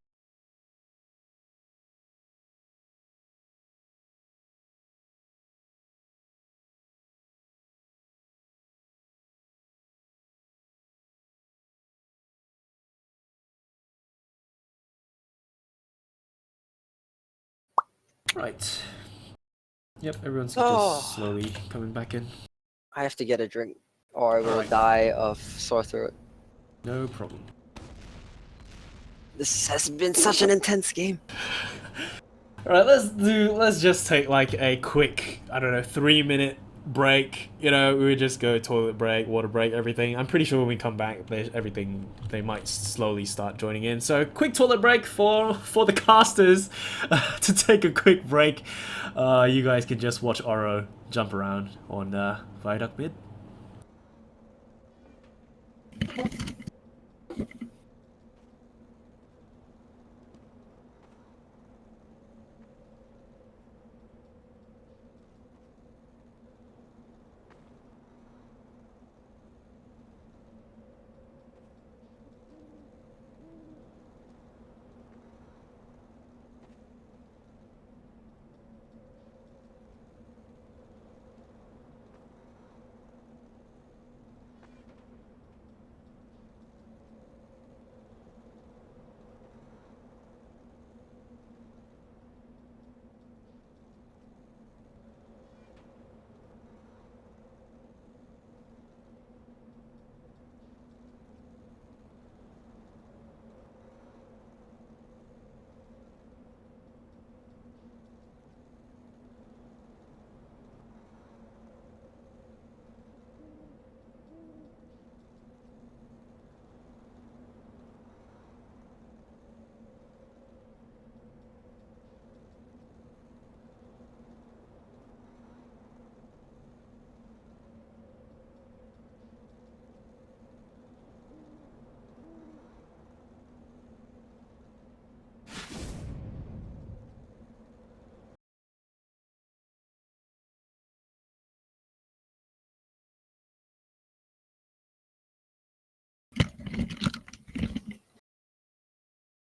Right. Yep, everyone's just slowly coming back in.
I have to get a drink, or I will
Alright.
die of sore throat.
No problem.
This has been such an intense game.
Alright, let's just take like a quick, I don't know, 3-minute break. You know, we would just go toilet break, water break, everything. I'm pretty sure when we come back, they might slowly start joining in. So quick toilet break for the casters to take a quick break. You guys can just watch Oro jump around on Viaduct Mid.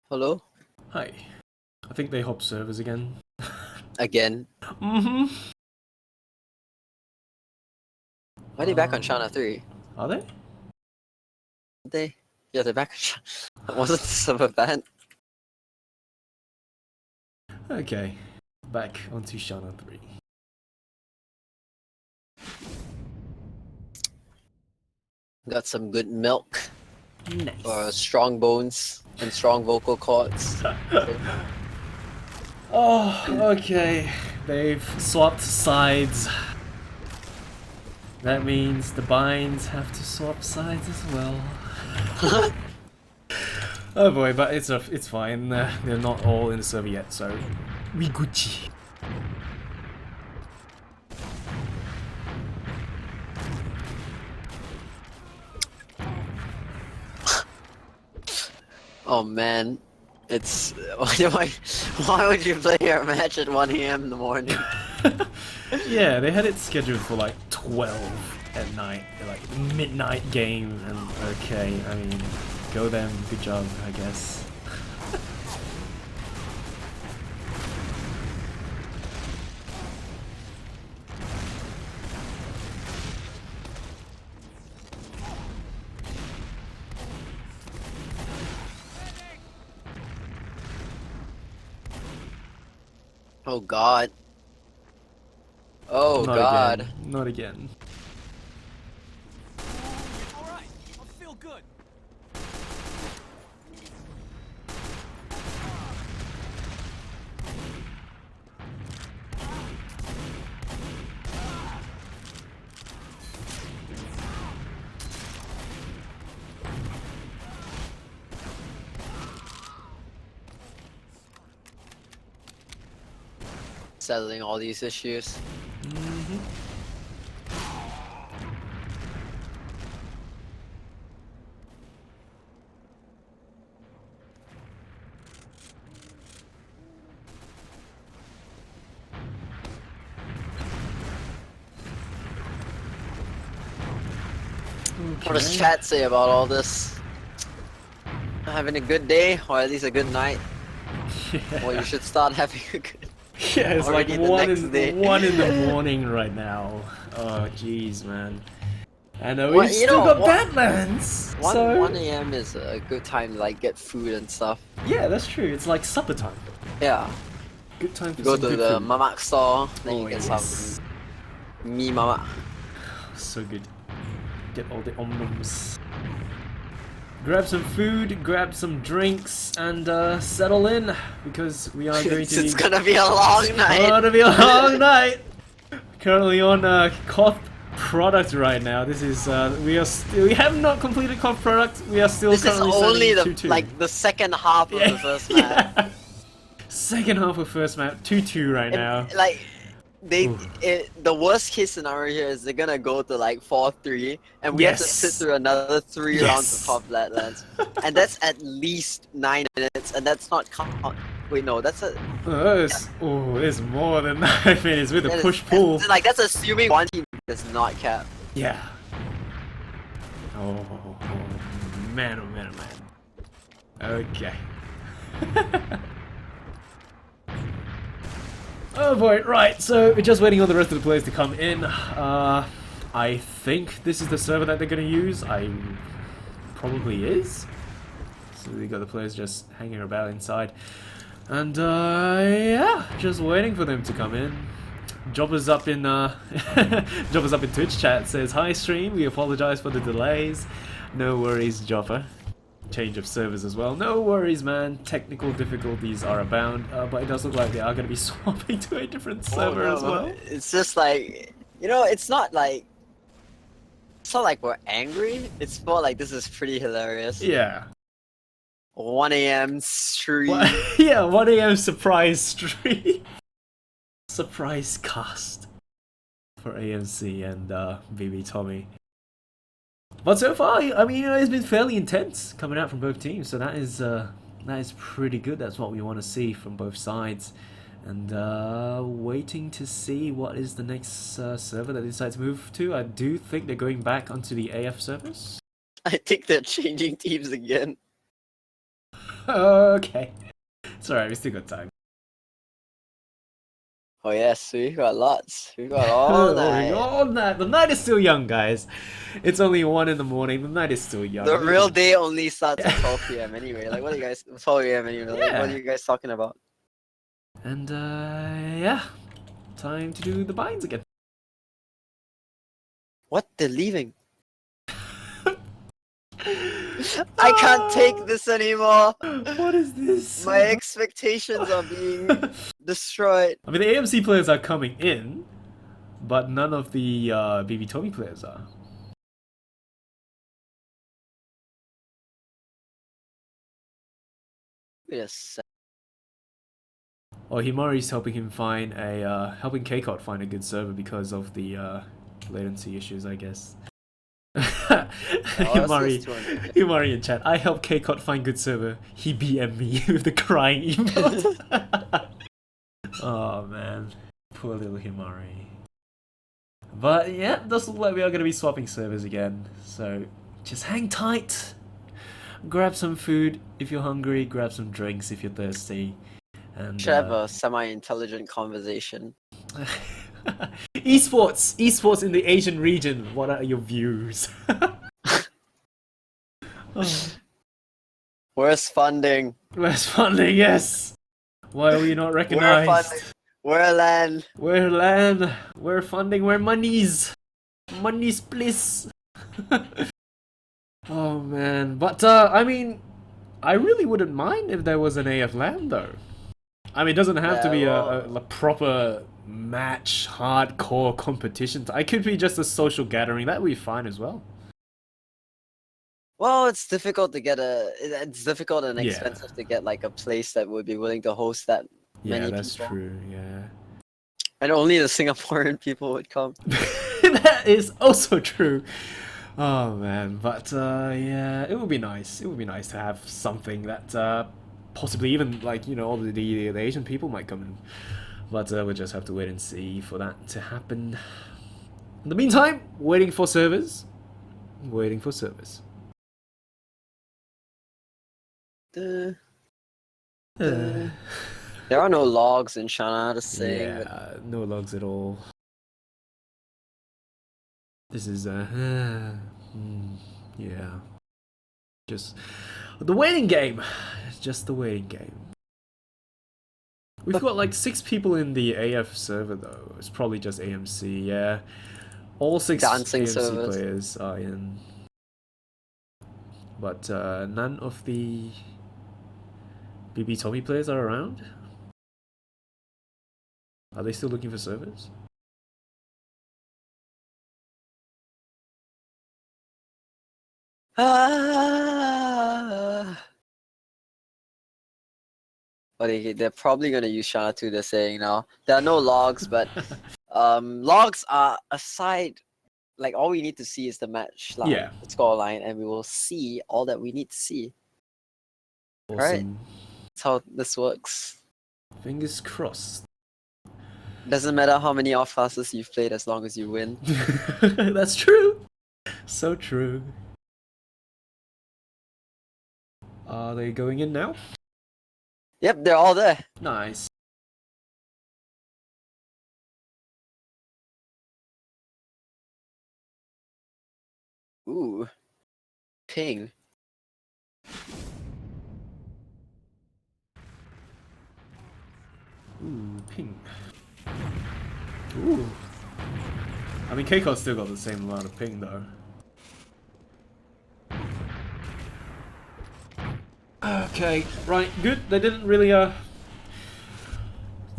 Hello?
Hi. I think they hop servers again.
Again.
Mm-hmm.
Why are they back on China 3?
Are they?
Are they? Yeah, they're back on China. Wasn't the server banned?
Okay. Back onto Shana 3.
Got some good milk.
Nice.
Strong bones and strong vocal cords.
Oh, okay. They've swapped sides. That means the binds have to swap sides as well. Oh boy, but it's fine. They're not all in the server yet, so we Gucci.
Oh man, it's why would you play your match at 1 AM in the morning?
Yeah, they had it scheduled for like 12 at night, like midnight game, and okay, I mean, go them, good job, I guess.
Oh god. Oh
Not
god.
again. Not again.
Alright, I feel good.
settling all these issues.
Mhm.
What does
Okay.
chat say about all this? Having a good day, or at least a good night? Or you should start having a good.
Yeah, it's like
Already the next day.
1 in the morning right now. Oh, jeez, man. And
What-
we've
you
still
know,
got
what-
Badlands!
1
So,
1 a.m. is a good time to like get food and stuff.
yeah, that's true. It's like supper time.
Yeah,
Good time for
you go
some
to
good
the
food.
mamak store, then
Oh,
you get
yes.
some mee mamak.
So good. Get all the omnums. Grab some food, grab some drinks, and settle in because we are going to
It's
be
gonna be a long night.
gonna be a long night. Currently on COF product right now. This is we have not completed COF product. We are still
This is
currently
only
sending
the
2-2.
like the second half of the first match.
Yeah. Second half of first map, 2-2 right now.
And, like
Ooh.
the worst case scenario here is they're gonna go to like 4-3, and we have to sit
Yes.
through another 3 rounds of
Yes.
top Flatlands, and that's at least 9 minutes, and that's not count. Wait, no, that's a
It's more than 9 minutes with a
that is-
push-pull.
Like that's assuming one team does not cap.
Yeah. Oh, man, oh man, oh man. Okay. Oh boy, right, so we're just waiting on the rest of the players to come in. I think this is the server that they're gonna use. Probably is. So we got the players just hanging about inside. And yeah, just waiting for them to come in. Jobber's up in Jobber's up in Twitch chat, says, "Hi stream, we apologize for the delays." No worries, Jobber. Change of servers as well. No worries, man. Technical difficulties are abound, but it does look like they are going to be swapping to a different server
Oh, no,
as well.
It's just like, you know, it's not like we're angry. It's more like this is pretty hilarious.
Yeah.
1 a.m. stream.
Yeah, 1 a.m. surprise stream. Surprise cast for AMC and BB Tommy. But so far, I mean, you know, it's been fairly intense coming out from both teams, so that is pretty good. That's what we want to see from both sides. And waiting to see what is the next server that they decide to move to. I do think they're going back onto the AF servers.
I think they're changing teams again.
Okay. It's alright, we still got time.
Oh yes, we've got lots. We've got all night.
All night. The night is still young, guys. It's only 1 in the morning. The night is still young.
The real day only starts at 12 p.m. anyway. Like, what are you guys? 12 a.m. anyway. Like,
Yeah.
what are you guys talking about?
And yeah, time to do the binds again.
What? They're leaving. I can't take this anymore.
What is this?
My expectations are being destroyed.
I mean, the AMC players are coming in, but none of the BB Tommy players are.
Wait a sec.
Oh, Himari's helping him find a helping KCOT find a good server because of the latency issues, I guess. Himari,
200.
Himari in chat. I helped KCOT find good server. He BM me with the crying emote. Oh man, poor little Himari. But yeah, does look like we are going to be swapping servers again. So just hang tight. Grab some food if you're hungry. Grab some drinks if you're thirsty. And
Should have a semi-intelligent conversation.
esports in the Asian region. What are your views? Oh.
Where's funding?
Where's funding? Yes. Why are we not
Where
recognized?
funding? Where land?
Where land? Where funding? Where monies? Monies, please. Oh man, but I mean, I really wouldn't mind if there was an AF land though. I mean, it doesn't have to
Yeah,
be
well-
a proper match, hardcore competition. I could be just a social gathering. That would be fine as well.
Well, it's difficult to get it's difficult and
Yeah.
expensive to get like a place that would be willing to host that
Yeah,
many
that's
people.
true. Yeah.
And only the Singaporean people would come.
That is also true. Oh man, but yeah, it would be nice. It would be nice to have something that possibly even like all the Asian people might come in. But we'll just have to wait and see for that to happen. In the meantime, waiting for servers. Waiting for servers.
There are no logs in China to say.
Yeah, no logs at all. This is yeah. Just the waiting game. It's just the waiting game. We've got like 6 people in the AF server though. It's probably just AMC, yeah. All 6
Dancing
AMC
servers.
players are in. But none of the BB Tommy players are around. Are they still looking for servers?
But they're probably gonna use Shana 2, they're saying now. There are no logs, but logs are aside, like all we need to see is the match line,
Yeah.
the score line, and we will see all that we need to see.
Awesome.
Right. That's how this works.
Fingers crossed.
Doesn't matter how many off classes you've played as long as you win.
That's true. So true. Are they going in now?
Yep, they're all there.
Nice.
Ooh. Ping.
Ooh, ping. Ooh. I mean, Keiko's still got the same amount of ping though. Okay, right, good. They didn't really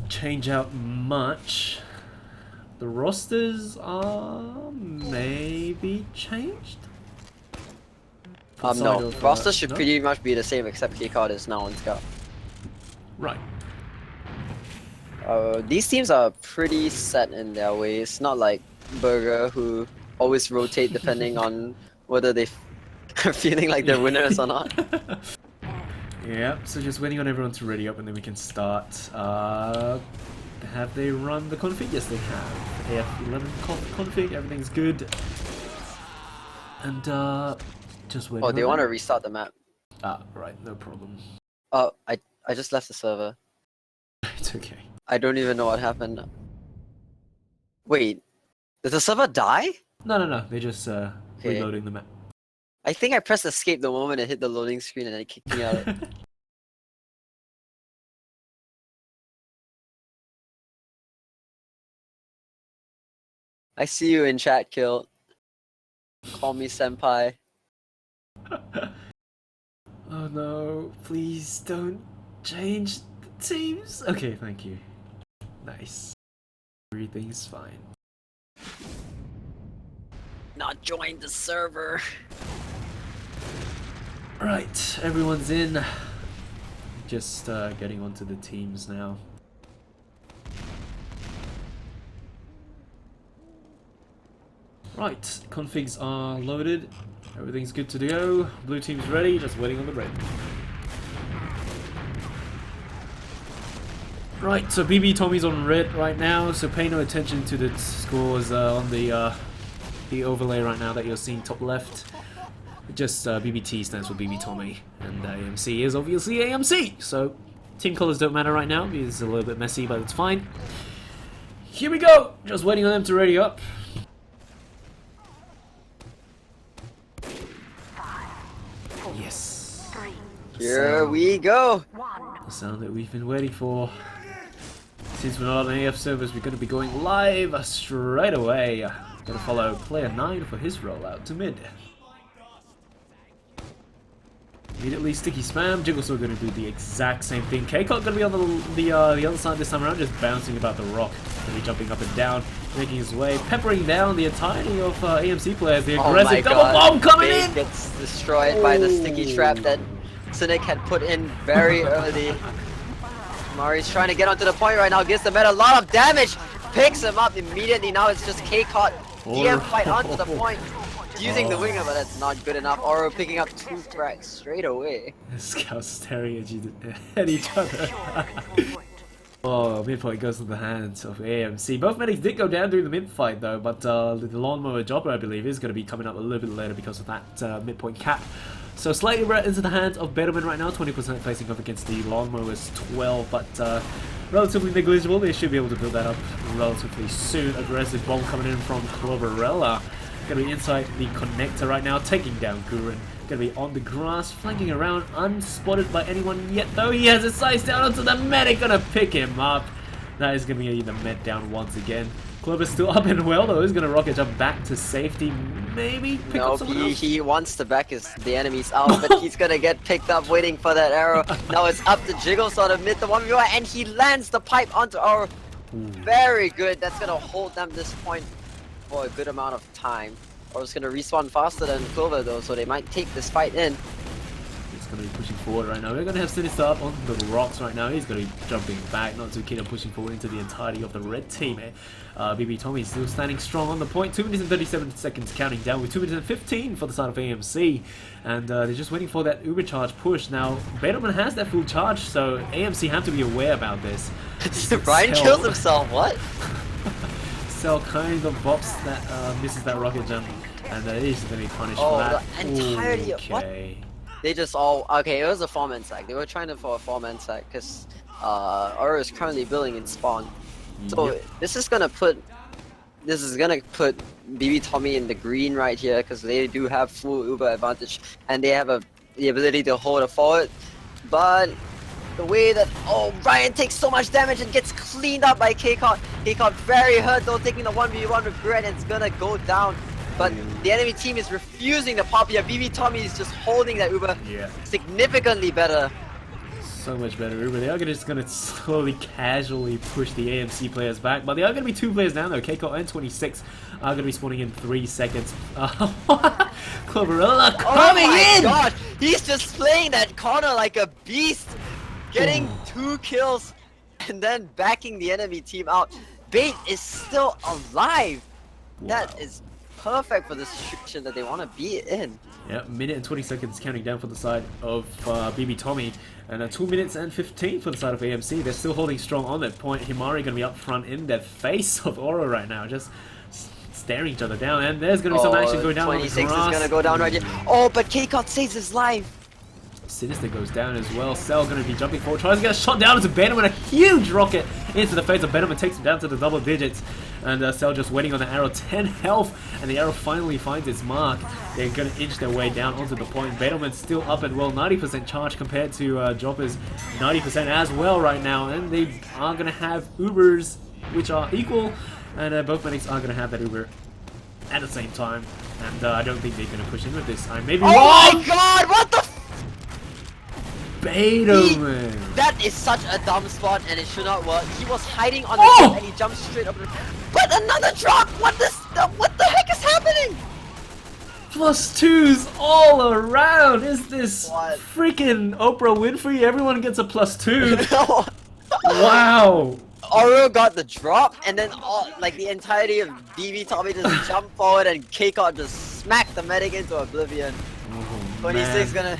change out much. The rosters are maybe changed.
No.
Outside of,
Roster should
no?
pretty much be the same except K-Card is now on Scout.
Right.
These teams are pretty set in their ways, not like Burger who always rotate depending on whether they are feeling like they're winners or not.
Yeah, so just waiting on everyone to ready up and then we can start. Have they run the config? Yes, they have. AF11 config, everything's good. And just waiting.
Oh, they want to restart the map.
Ah, right, no problem.
Oh, I just left the server.
It's okay.
I don't even know what happened. Wait, did the server die?
No, they just
Okay.
reloading the map.
I think I pressed escape the moment it hit the loading screen and it kicked me out. I see you in chat, Kill. Call me senpai.
Oh no, please don't change the teams. Okay, thank you. Nice. Everything's fine.
Not join the server.
Right, everyone's in. Just getting onto the teams now. Right, configs are loaded. Everything's good to go. Blue team's ready, just waiting on the red. Right, so BB Tommy's on red right now, so pay no attention to the scores on the overlay right now that you're seeing top left. Just BBT stands for BB Tommy, and AMC is obviously AMC. So team colors don't matter right now. It's a little bit messy, but it's fine. Here we go. Just waiting on them to ready up. Yes.
Here we go.
The sound that we've been waiting for. Since we're not on AF servers, we're going to be going live straight away. Gonna follow player 9 for his rollout to mid. Immediately sticky spam. Jigglesaw gonna do the exact same thing. K-Cot gonna be on the other side this time around, just bouncing about the rock. Gonna be jumping up and down, making his way, peppering down the entirety of AMC players. The aggressive double bomb coming in!
Gets destroyed by the sticky trap that Cynic had put in very early. Mari's trying to get onto the point right now, gives the man a lot of damage. picks him up immediately. Now it's just K-Caught. DM fight onto the
Oh.
point. Using the winger, but that's not good enough. Oro picking up 2 frags straight away.
Scouts staring at each other. Oh, mid point goes to the hands of AMC. Both medics did go down during the mid fight though, but the lawnmower jobber, I believe, is going to be coming up a little bit later because of that mid point cap. So slightly right into the hands of Betterman right now, 20% facing off against the lawnmowers 12, but relatively negligible. They should be able to build that up relatively soon. Aggressive bomb coming in from Cloverella. Gonna be inside the connector right now, taking down Gurren. Gonna be on the grass, flanking around, unspotted by anyone yet though. He has his sights down onto the medic, gonna pick him up. That is gonna be the med down once again. Clover's still up and well though, he's gonna rocket jump back to safety, maybe pick up
Nope,
someone else.
he wants to back the enemies out, but he's gonna get picked up waiting for that arrow. Now it's up to Jiggle sort of mid the 1v1, and he lands the pipe onto our... Very good, that's gonna hold them this point for a good amount of time. Or it's gonna respawn faster than Clover though, so they might take this fight in.
He's gonna be pushing forward right now. We're gonna have Sinister up on the rocks right now. He's gonna be jumping back, not too keen on pushing forward into the entirety of the red team. BB Tommy still standing strong on the point. 2 minutes and 37 seconds counting down with 2 minutes and 15 for the side of AMC. And they're just waiting for that uber charge push. Now, Betterman has that full charge, so AMC have to be aware about this.
Brian
Cell-
kills himself, what?
Cell kind of bops that, misses that rocket jump. And he's gonna be punished for that.
The entirety of... What?
Okay.
They just all... Okay, it was a 4-man sack. They were trying for a 4-man sack because Oro is currently building in spawn. So
Yep.
this is gonna put BB Tommy in the green right here because they do have full Uber advantage and they have the ability to hold a forward. But the way that Ryan takes so much damage and gets cleaned up by K-Caught. K-Caught very hurt though, taking the 1v1 with Gret, and it's gonna go down. But the enemy team is refusing to pop here. BB Tommy is just holding that Uber significantly better.
So much better Uber. They are just gonna slowly, casually push the AMC players back, but they are gonna be 2 players down though. Keiko and 26 are gonna be spawning in 3 seconds. Cloverella coming in!
Oh my gosh, he's just playing that corner like a beast, getting 2 kills and then backing the enemy team out. Bait is still alive. That is perfect for the situation that they want to be in.
Yep, minute and 20 seconds counting down for the side of BB Tommy, and 2 minutes and 15 for the side of AMC. They're still holding strong on that point. Himari gonna be up front in the face of Oro right now, just staring each other down, and there's gonna be some action going down on the
26
grass.
is gonna go down right here. Oh, but K-Caught saves his life.
Sinister goes down as well. Cell gonna be jumping forward, tries to get a shot down into Betterman, a huge rocket into the face of Betterman, takes him down to the double digits. And Cell just waiting on the arrow, 10 health, and the arrow finally finds its mark. They're gonna inch their way down onto the point. Betterman's still up and well, 90% charge compared to Jopper's 90% as well right now. And they are gonna have Ubers, which are equal, and both medics are gonna have that Uber at the same time. And I don't think they're gonna push in with this. I may be wrong.
Oh my god, what the
Betterman!
That is such a dumb spot and it should not work. He was hiding on the
Oh!
top and he jumped straight up. But another drop! What the heck is happening?
+2s all around! Is this
What?
freaking Oprah Winfrey? Everyone gets a +2. Wow!
Oro got the drop and then like the entirety of BB Tommy just jumped forward and K-Caught just smacked the medic into oblivion.
Oh,
26
man.
gonna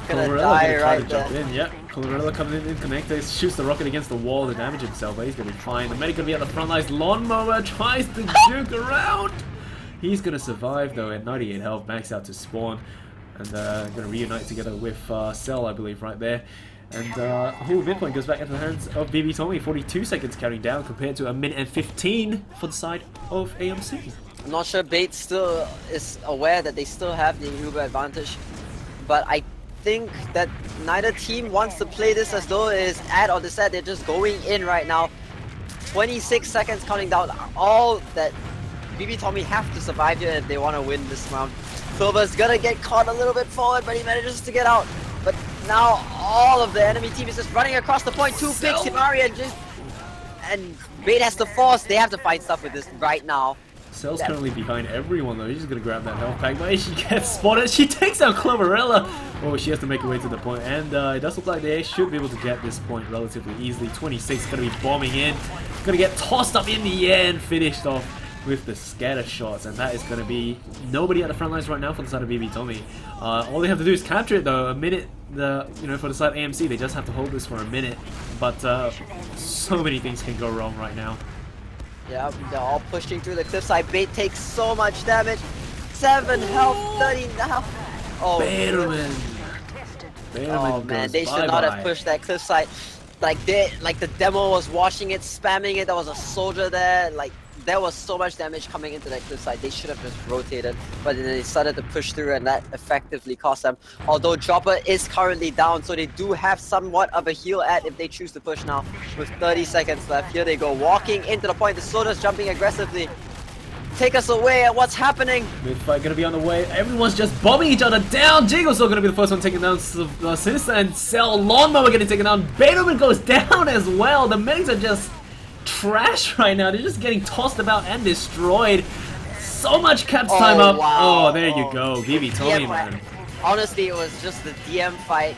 Cloverella
die
gonna try
right
to jump
there.
in. Yep, Cloverella coming in connector, shoots the rocket against the wall to damage himself, but he's gonna be fine. The medic gonna be at the front lines. Lawnmower tries to juke around. He's gonna survive though at 98 health, max out to spawn, and gonna reunite together with Cell, I believe, right there. And whole midpoint goes back into the hands of BB Tommy. 42 seconds counting down compared to a minute and 15 for the side of AMC.
I'm not sure Bait still is aware that they still have the Uber advantage, but I think that neither team wants to play this as though it is at or disat. They're just going in right now. 26 seconds counting down. All that BB Tommy have to survive here if they want to win this round. Clover's gonna get caught a little bit forward, but he manages to get out. But now all of the enemy team is just running across the point. 2 picks, Himari and Bait has to force. They have to find stuff with this right now.
Cell's currently behind everyone though. He's just gonna grab that health pack, but she gets spotted. She takes out Cloverella. Oh, she has to make her way to the point, and it does look like they should be able to get this point relatively easily. 26 gonna be bombing in. gonna get tossed up in the air and finished off with the scatter shots, and that is gonna be nobody at the front lines right now for the side of BB Tommy. All they have to do is capture it though. A minute, for the side AMC, they just have to hold this for a minute. But so many things can go wrong right now.
Yeah, they're all pushing through the cliffside. Bait takes so much damage. 7 health, 30 now. Oh,
Baterman.
Oh man, they should not have pushed that cliffside. Like the demo was watching it, spamming it. There was a soldier there. Like there was so much damage coming into that cliffside. They should have just rotated, but then they started to push through, and that effectively cost them. Although Dropper is currently down, so they do have somewhat of a heal at if they choose to push now. With 30 seconds left, here they go, walking into the point. The soldier's jumping aggressively. Take us away at what's happening.
Mid-fight gonna be on the way. Everyone's just bombing each other down. Jiggle's still gonna be the first one taken down. Sinister and Cell Lawnmower getting taken down. Baterman goes down as well. The medics are just trash right now. They're just getting tossed about and destroyed. So much caps time up.
Wow.
Oh, there you go. BB Tommy, man.
Honestly, it was just the DM fight.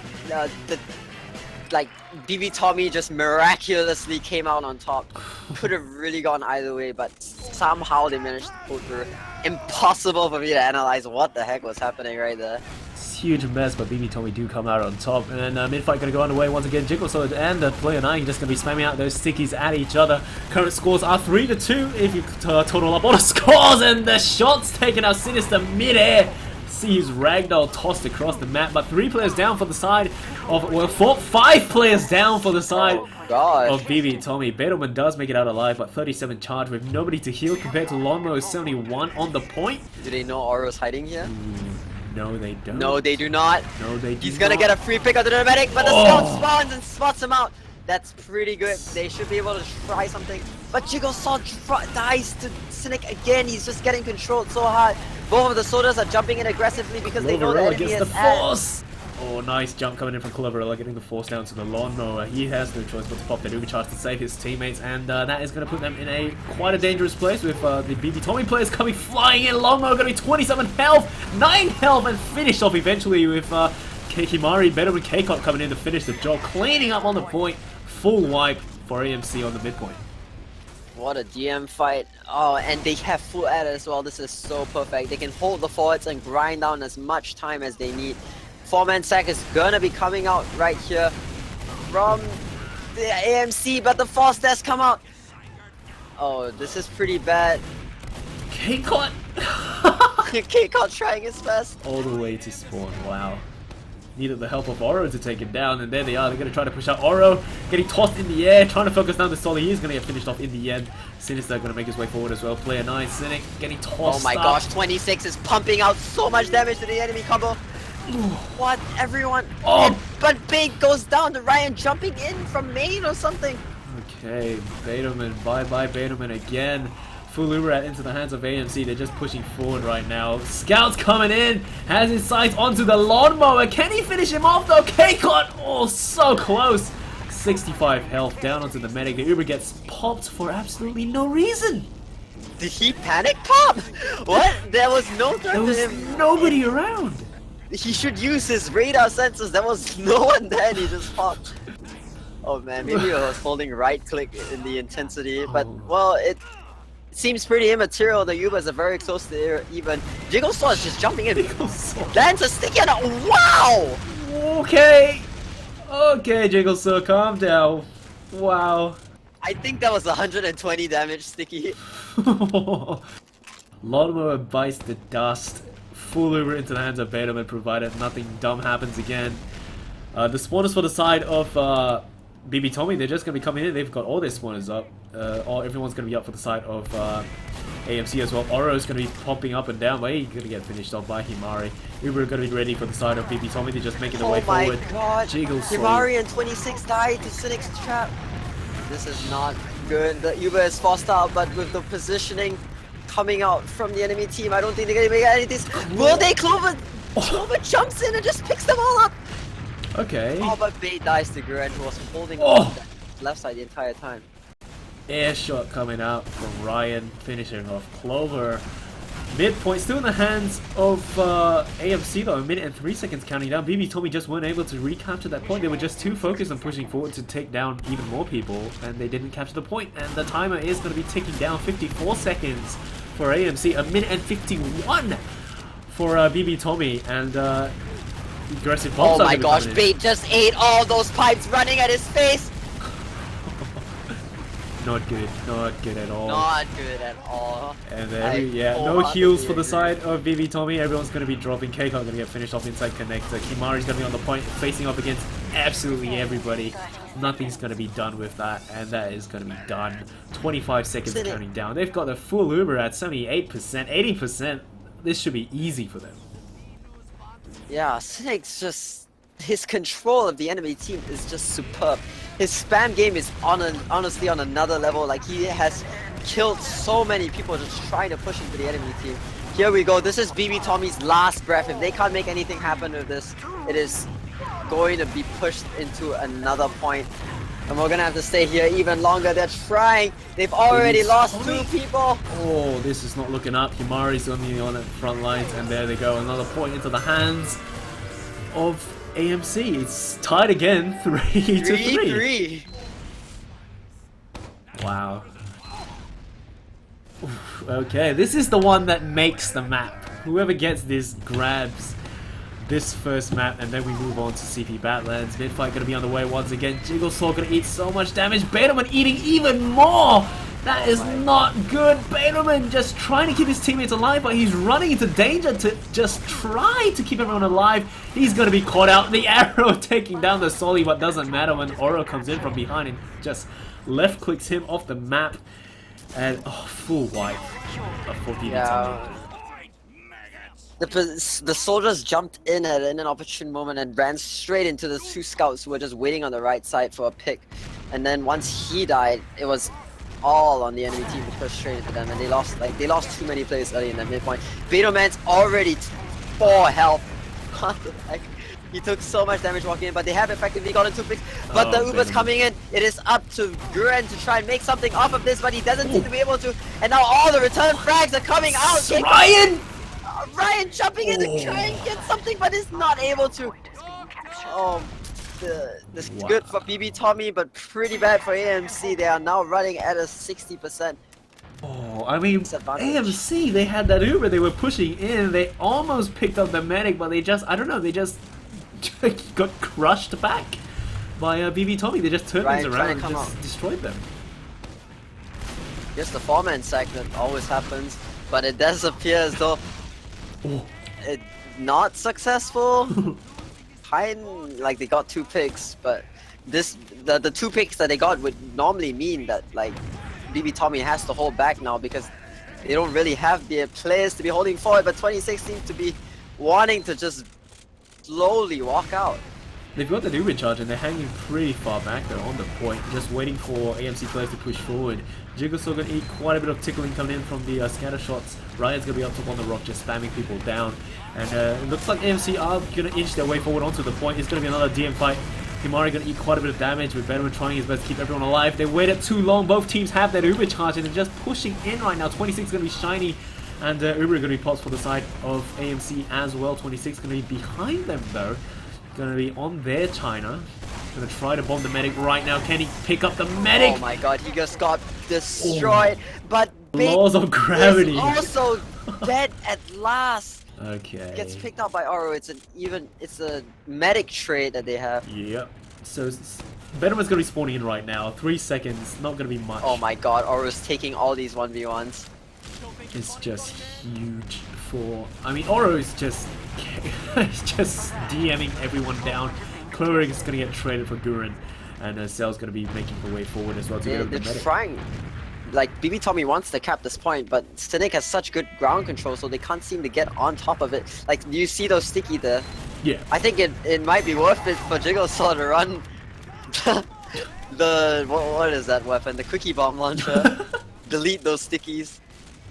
Like BB Tommy just miraculously came out on top. Could have really gone either way, but somehow they managed to pull through. Impossible for me to analyze what the heck was happening right there.
It's a huge mess, but BB Tommy do come out on top. And mid-fight gonna go underway once again. Jiggle Sword and the player 9 just gonna be spamming out those stickies at each other. Current scores are 3-2 if you total up all the scores, and the shots taken out Sinister mid-air. See his ragdoll tossed across the map, but 3 players down for the side of, well, 5 players down for the side of BB Tommy. Battleman does make it out alive, but 37 charge with nobody to heal compared to Lawnmower's 71 on the point.
Do they know Oro's hiding here?
No, they don't.
No, they do not.
No, they do
He's gonna
not.
get a free pick of the medic, but the scout spawns and spots him out. That's pretty good. They should be able to try something. But Jiggle Saw dies to Cynic again. He's just getting controlled so hard. Both of the soldiers are jumping in aggressively because they know the enemy
gets
is
the force. Oh, nice jump coming in from Cloverella, getting the force down to the Lawnmower. He has no choice but to pop that Uber charge to save his teammates, and that is going to put them in quite a dangerous place with the BB Tommy players coming flying in. Lawnmower going to be 27 health, 9 health, and finished off eventually with Himari, better with K-Cop coming in to finish the job, cleaning up on the point. Full wipe for AMC on the midpoint.
What a DM fight. Oh, and they have full adder as well. This is so perfect. They can hold the forwards and grind down as much time as they need. 4-man sack is gonna be coming out right here from the AMC, but the force does come out. Oh, this is pretty bad.
K-Cot!
K-Cot trying his best.
All the way to spawn, wow. Needed the help of Oro to take it down, and there they are. They're going to try to push out Oro, getting tossed in the air, trying to focus down the Solly. He's going to get finished off in the end. Sinister going to make his way forward as well. Player 9, Cynic, getting tossed.
Oh my gosh, 26 is pumping out so much damage to the enemy combo. What? Everyone.
Oh.
But Big goes down to Ryan jumping in from main or something.
Okay, Baterman, bye-bye Baterman again. Full Uberat into the hands of AMC. They're just pushing forward right now. Scout's coming in. Has his sights onto the Lawnmower. Can he finish him off though? K-Cot! Oh, so close. 65 health down onto the medic. The Uber gets popped for absolutely no reason.
Did he panic pop? What? There was no threat
There was
to him.
nobody around.
He should use his radar sensors. There was no one there and he just popped. Oh man, maybe I was holding right click in the intensity. But, well, it seems pretty immaterial. The Ubers are very close to even. Jiggle Saw is just jumping in. Lands a sticky on it. Wow!
Okay. Okay, Jiggle Saw, calm down. Wow.
I think that was 120 damage, Sticky.
Lawnmower bites the dust. Full Uber into the hands of Baterman, provided nothing dumb happens again. The spawners for the side of BB Tommy, they're just going to be coming in. They've got all their spawners up. Everyone's going to be up for the side of AMC as well. Oro's going to be popping up and down, but he's going to get finished off by Himari. Uber are going to be ready for the side of BB Tommy. They're just making their way forward.
Oh my god.
Jiggle Saw.
Himari and 26 died to Cynic's trap. This is not good. The Uber is forced out, but with the positioning coming out from the enemy team, I don't think they're going to make anything. Will they? Clover jumps in and just picks them all up.
Okay.
Oh, but Bait dies to Gurren, who was holding
Oh.
the left side the entire time.
Air shot coming out from Ryan, finishing off Clover. Midpoint still in the hands of AMC though, a minute and 3 seconds counting down. BB Tommy just weren't able to recapture that point. They were just too focused on pushing forward to take down even more people, and they didn't capture the point. And the timer is going to be ticking down. 54 seconds for AMC, a minute and 51 for BB Tommy, and aggressive bombs.
Oh my gosh, Bait just ate all those pipes running at his face.
Not good at all.
Not good at all.
And no heals for the side of BB Tommy. Everyone's going to be dropping. K-Con going to get finished off inside connector. Kimari's going to be on the point, facing up against absolutely everybody. Nothing's going to be done with that, and that is going to be done. 25 seconds counting down. They've got the full Uber at 78%, 80%. This should be easy for them.
Yeah, Cynic's just... his control of the enemy team is just superb. His spam game is honestly on another level. Like, he has killed so many people just trying to push into the enemy team. Here we go. This is BB Tommy's last breath. If they can't make anything happen with this, it is going to be pushed into another point. And we're gonna have to stay here even longer. They're trying. They've already lost 2 people.
Oh, this is not looking up. Himari's only on the front lines, and there they go. Another point into the hands of AMC. It's tied again, 3-3. Wow. Oof, okay, this is the one that makes the map. Whoever gets this grabs this first map, and then we move on to CP Badlands. Mid-fight gonna be on the way once again. Jigglesaw gonna eat so much damage. Betaman eating even more! That is not good. Betaman just trying to keep his teammates alive, but he's running into danger to just try to keep everyone alive. He's gonna be caught out. The arrow taking down the Soli, but doesn't matter when Oro comes in from behind and just left clicks him off the map. And full wipe for BB Tommy.
The soldiers jumped in at an inopportune moment and ran straight into the 2 scouts who were just waiting on the right side for a pick. And then once he died, it was all on the enemy team to push straight into them, and they lost too many players early in that midpoint. Betaman's already 4 health. What the heck? He took so much damage walking in, but they have effectively gotten 2 picks. But the Uber's coming in. It is up to Guren to try and make something off of this, but he doesn't seem to be able to. And now all the return frags are coming out.
Ryan!
Ryan jumping in to try and get something, but is not able to. This is good for BB Tommy, but pretty bad for AMC. They are now running at a 60%.
Oh, I mean, AMC, they had that Uber, they were pushing in, they almost picked up the medic, but they just, I don't know, they just got crushed back by BB Tommy. They just turned things around and just destroyed them.
Just the 4-man sack that always happens, but it does appear as though it's not successful. Like, they got 2 picks, but the 2 picks that they got would normally mean that, like, BB Tommy has to hold back now because they don't really have the players to be holding forward, but 26 seems to be wanting to just slowly walk out.
They've got the Uber charge and they're hanging pretty far back there on the point, just waiting for AMC players to push forward. Jigglesaw gonna eat quite a bit of tickling coming in from the scatter shots. Ryan's gonna be up top on the rock, just spamming people down. And it looks like AMC are gonna inch their way forward onto the point. It's gonna be another DM fight. Himari gonna eat quite a bit of damage with Betaman trying his best to keep everyone alive. They waited too long. Both teams have that Uber charge and they're just pushing in right now. 26 is gonna be shiny. And Uber gonna be pops for the side of AMC as well. 26 gonna be behind them though. Gonna be on their China. Gonna try to bomb the medic right now. Can he pick up the medic?
Oh my god, he just got destroyed. But
laws of gravity.
is also dead at last.
Okay.
Gets picked up by Oro. It's a medic trade that they have.
Yep. So Betaman's gonna be spawning in right now. 3 seconds, not gonna be much.
Oh my god, Oro's taking all these 1v1s.
It's just huge for... I mean, Oro is just... just DMing everyone down. Clorig is gonna get traded for Guren. And Cell's gonna be making her way forward as well to get over the medic.
They're trying... Like, BB Tommy wants to cap this point, but Cynic has such good ground control, so they can't seem to get on top of it. Like, do you see those sticky there?
Yeah.
I think it might be worth it for Jigglesaw to run what is that weapon? The Quickie Bomb Launcher. Delete those stickies.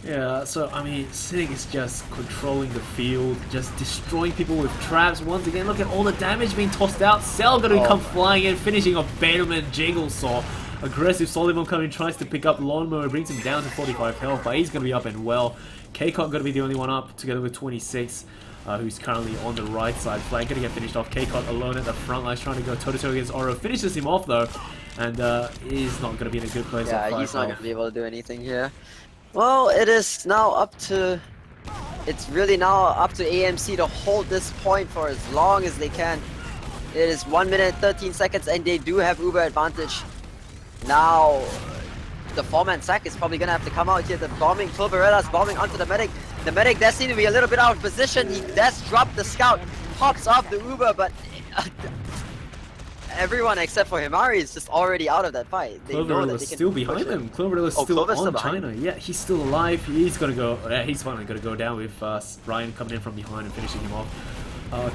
Yeah, so I mean, Cynic is just controlling the field, just destroying people with traps. Once again, look at all the damage being tossed out. Cell gonna come flying in, finishing off Betaman, Jigglesaw. Aggressive Solomon coming, tries to pick up Lawnmower, brings him down to 45 health, but he's going to be up and well. K-Cot going to be the only one up, together with 26, who's currently on the right side flank. Going to get finished off. K-Cot alone at the front line, trying to go toe-to-toe against Oro. Finishes him off though, and he's not going to be in a good place.
Yeah, he's not going to be able to do anything here. Well, it is now up to... It's really now up to AMC to hold this point for as long as they can. It is 1 minute 13 seconds and they do have Uber advantage. Now, the 4-man sack is probably going to have to come out here. The bombing, Cloverella's bombing onto the medic. The medic does seem to be a little bit out of position. He does drop the scout, pops off the Uber, but everyone except for Himari is just already out of that fight.
Cloverella's still behind them. Cloverella's still on China. Yeah, he's still alive. He's gonna go. Yeah, he's finally gonna go down with Ryan coming in from behind and finishing him off.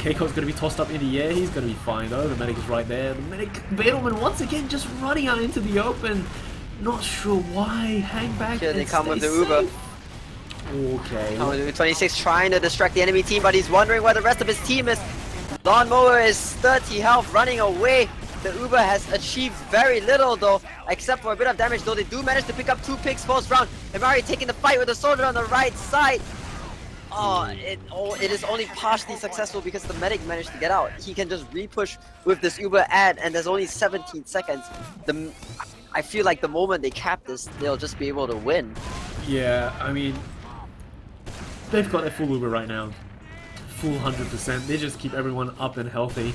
Keiko's gonna be tossed up in the air. He's gonna be fine though. The medic is right there. The medic, Beetleman once again just running out into the open. Not sure why. Hang back.
Here
and
they come with the
safe.
Uber.
Okay.
26 trying to distract the enemy team, but he's wondering where the rest of his team is. Lawnmower is 30 health, running away. The Uber has achieved very little though, except for a bit of damage, though they do manage to pick up 2 picks first round. Himari taking the fight with the soldier on the right side. It is only partially successful because the medic managed to get out. He can just re-push with this Uber ad, and there's only 17 seconds. I feel like the moment they cap this, they'll just be able to win.
Yeah, I mean, they've got their full Uber right now. Full 100%. They just keep everyone up and healthy.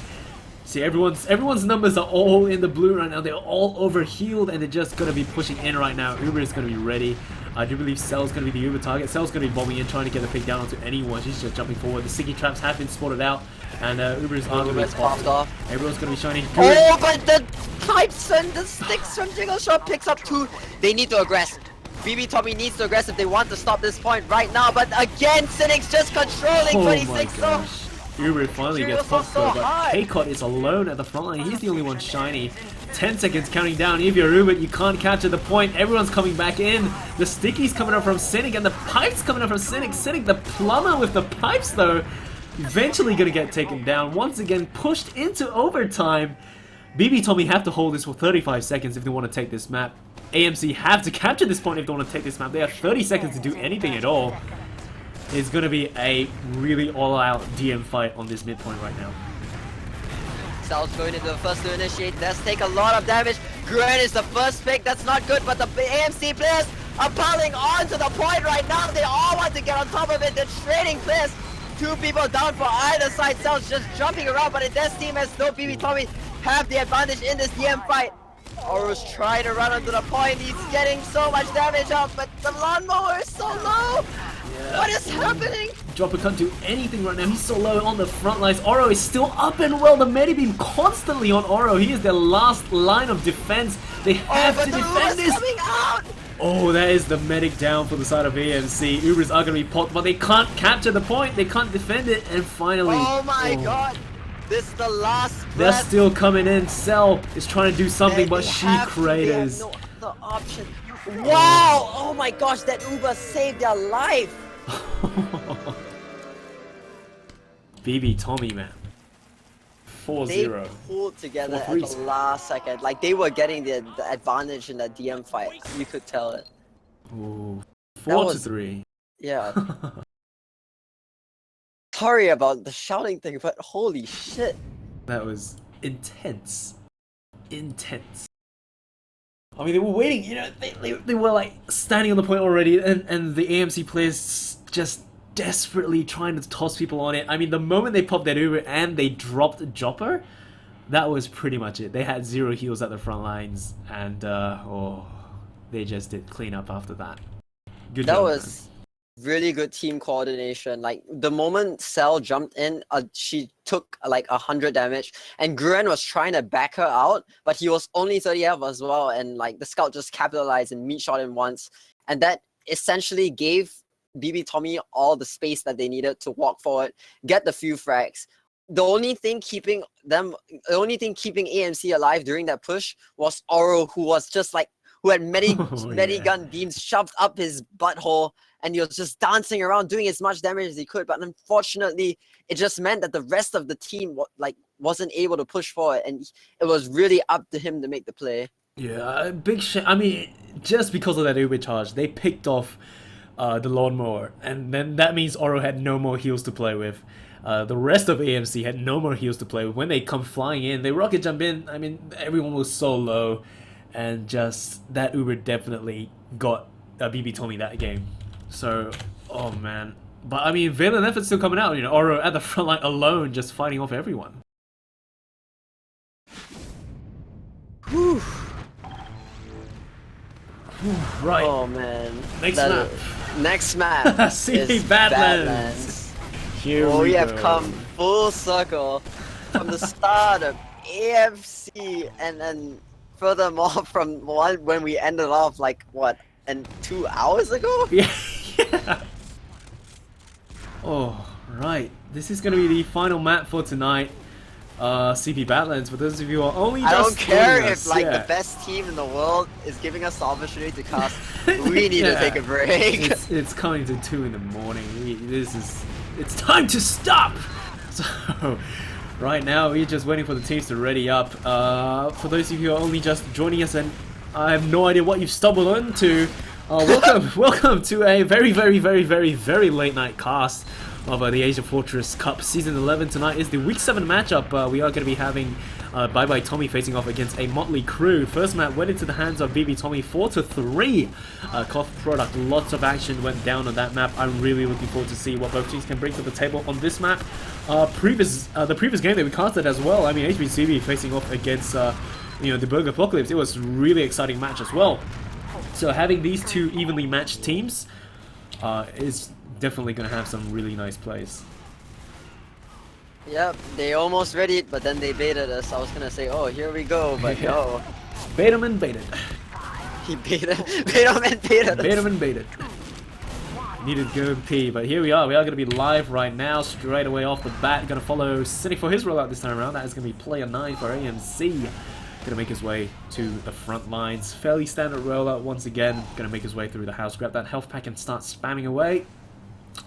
See, everyone's numbers are all in the blue right now. They're all overhealed and they're just going to be pushing in right now. Uber is going to be ready. I do believe Cell's going to be the Uber target. Cell's going to be bombing in, trying to get the pick down onto anyone. She's just jumping forward. The sticky traps have been spotted out. And Uber is going to be popped off. Everyone's going to be shining.
Oh, but the pipes and the sticks from Jiggle Shot picks up 2. They need to aggress. BB Tommy needs to aggress if they want to stop this point right now. But again, Cynic's just controlling 26. So
Uber finally gets popped though, but K-Cot is alone at the front line. He's the only one shiny. 10 seconds counting down. If you're Uber, you can't capture the point. Everyone's coming back in. The stickies coming up from Cynic and the pipes coming up from Cynic. Cynic, the plumber with the pipes though, eventually gonna get taken down. Once again, pushed into overtime. BB Tommy have to hold this for 35 seconds if they want to take this map. AMC have to capture this point if they want to take this map. They have 30 seconds to do anything at all. It's going to be a really all-out DM fight on this midpoint right now.
Sal's going into the first to initiate. Does take a lot of damage. Gren is the first pick. That's not good, but the AMC players are piling on to the point right now. They all want to get on top of it. They're trading players. 2 people down for either side. Sal's just jumping around, but it does seem as though BB Tommy have the advantage in this DM fight. Oro's trying to run onto the point. He's getting so much damage up, but the lawnmower is so low. Yeah. What is happening?
Dropper can't do anything right now. He's so low on the front lines. Oro is still up and well. The Medibeam constantly on Oro. He is their last line of defense. They have to defend this.
Coming out.
Oh, that is the medic down for the side of AMC. Ubers are going to be popped, but they can't capture the point. They can't defend it. And finally...
Oh my god. This is the last
They're still coming in. Cell is trying to do something, but she craters.
No other option. Wow! Oh my gosh, that Uber saved their life.
BB Tommy, man. 4-0.
They pulled together at the last second. Like, they were getting the advantage in that DM fight. You could tell it.
Ooh. 4-3.
Yeah. Sorry about the shouting thing, but holy shit.
That was intense. Intense. I mean, they were waiting, you know, they were like standing on the point already, and the AMC players just desperately trying to toss people on it. I mean, the moment they popped that Uber and they dropped Jopper, that was pretty much it. They had 0 heals at the front lines, and they just did clean up after that. Good job.
That was really good team coordination. Like, the moment Cell jumped in, she took like 100 damage, and Guren was trying to back her out, but he was only 30 health as well, and like the scout just capitalized and meat shot him once, and that essentially gave BB Tommy all the space that they needed to walk forward, get the few frags. The only thing keeping AMC alive during that push was Oro, who was just like, who had gun beams shoved up his butthole, and he was just dancing around doing as much damage as he could. But unfortunately, it just meant that the rest of the team wasn't able to push forward, and it was really up to him to make the play.
Yeah, big shit. I mean, just because of that Uber charge, they picked off the lawnmower, and then that means Oro had no more heals to play with. The rest of AMC had no more heals to play with. When they come flying in, they rocket jump in. I mean, everyone was so low, and just that Uber definitely got BB Tommy that game. So, oh man. But I mean, valiant effort's still coming out. You know, Oro at the front line alone, just fighting off everyone. Whew. Right.
Oh man.
Next map.
Next map
CP
is
Badlands. Here
we
go.
have come full circle from the start of AMC, and then furthermore from when we ended off like what, and 2 hours ago?
Yeah. Yeah. Oh, right. This is gonna be the final map for tonight. CP Badlands. For those of you who are only just
I don't care
joining
if
us,
like
yeah.
the best team in the world is giving us the opportunity to cast. We need to take a break.
It's coming to 2 in the morning. It's time to stop. So right now we're just waiting for the teams to ready up. For those of you who are only just joining us, and I have no idea what you've stumbled onto, welcome to a very late night cast of the AsiaFortress Cup Season 11. Tonight is the Week 7 matchup. We are going to be having Bye Bye Tommy facing off against a Motley Crew. First map went into the hands of BB Tommy 4-3. Cough product, lots of action went down on that map. I'm really looking forward to see what both teams can bring to the table on this map. The previous game that we casted as well, I mean HBCB facing off against you know, the Burger Apocalypse. It was a really exciting match as well. So having these two evenly matched teams is definitely going to have some really nice plays.
Yep, they almost ready it, but then they baited us. I was gonna say, oh, here we go, but no.
Bait him and baited.
He bait him and baited us.
Bait him and baited. Needed to go pee, but here we are. We are going to be live right now, straight away off the bat. Going to follow Cynic for his rollout this time around. That is going to be player 9 for AMC. Going to make his way to the front lines. Fairly standard rollout once again. Going to make his way through the house, grab that health pack and start spamming away.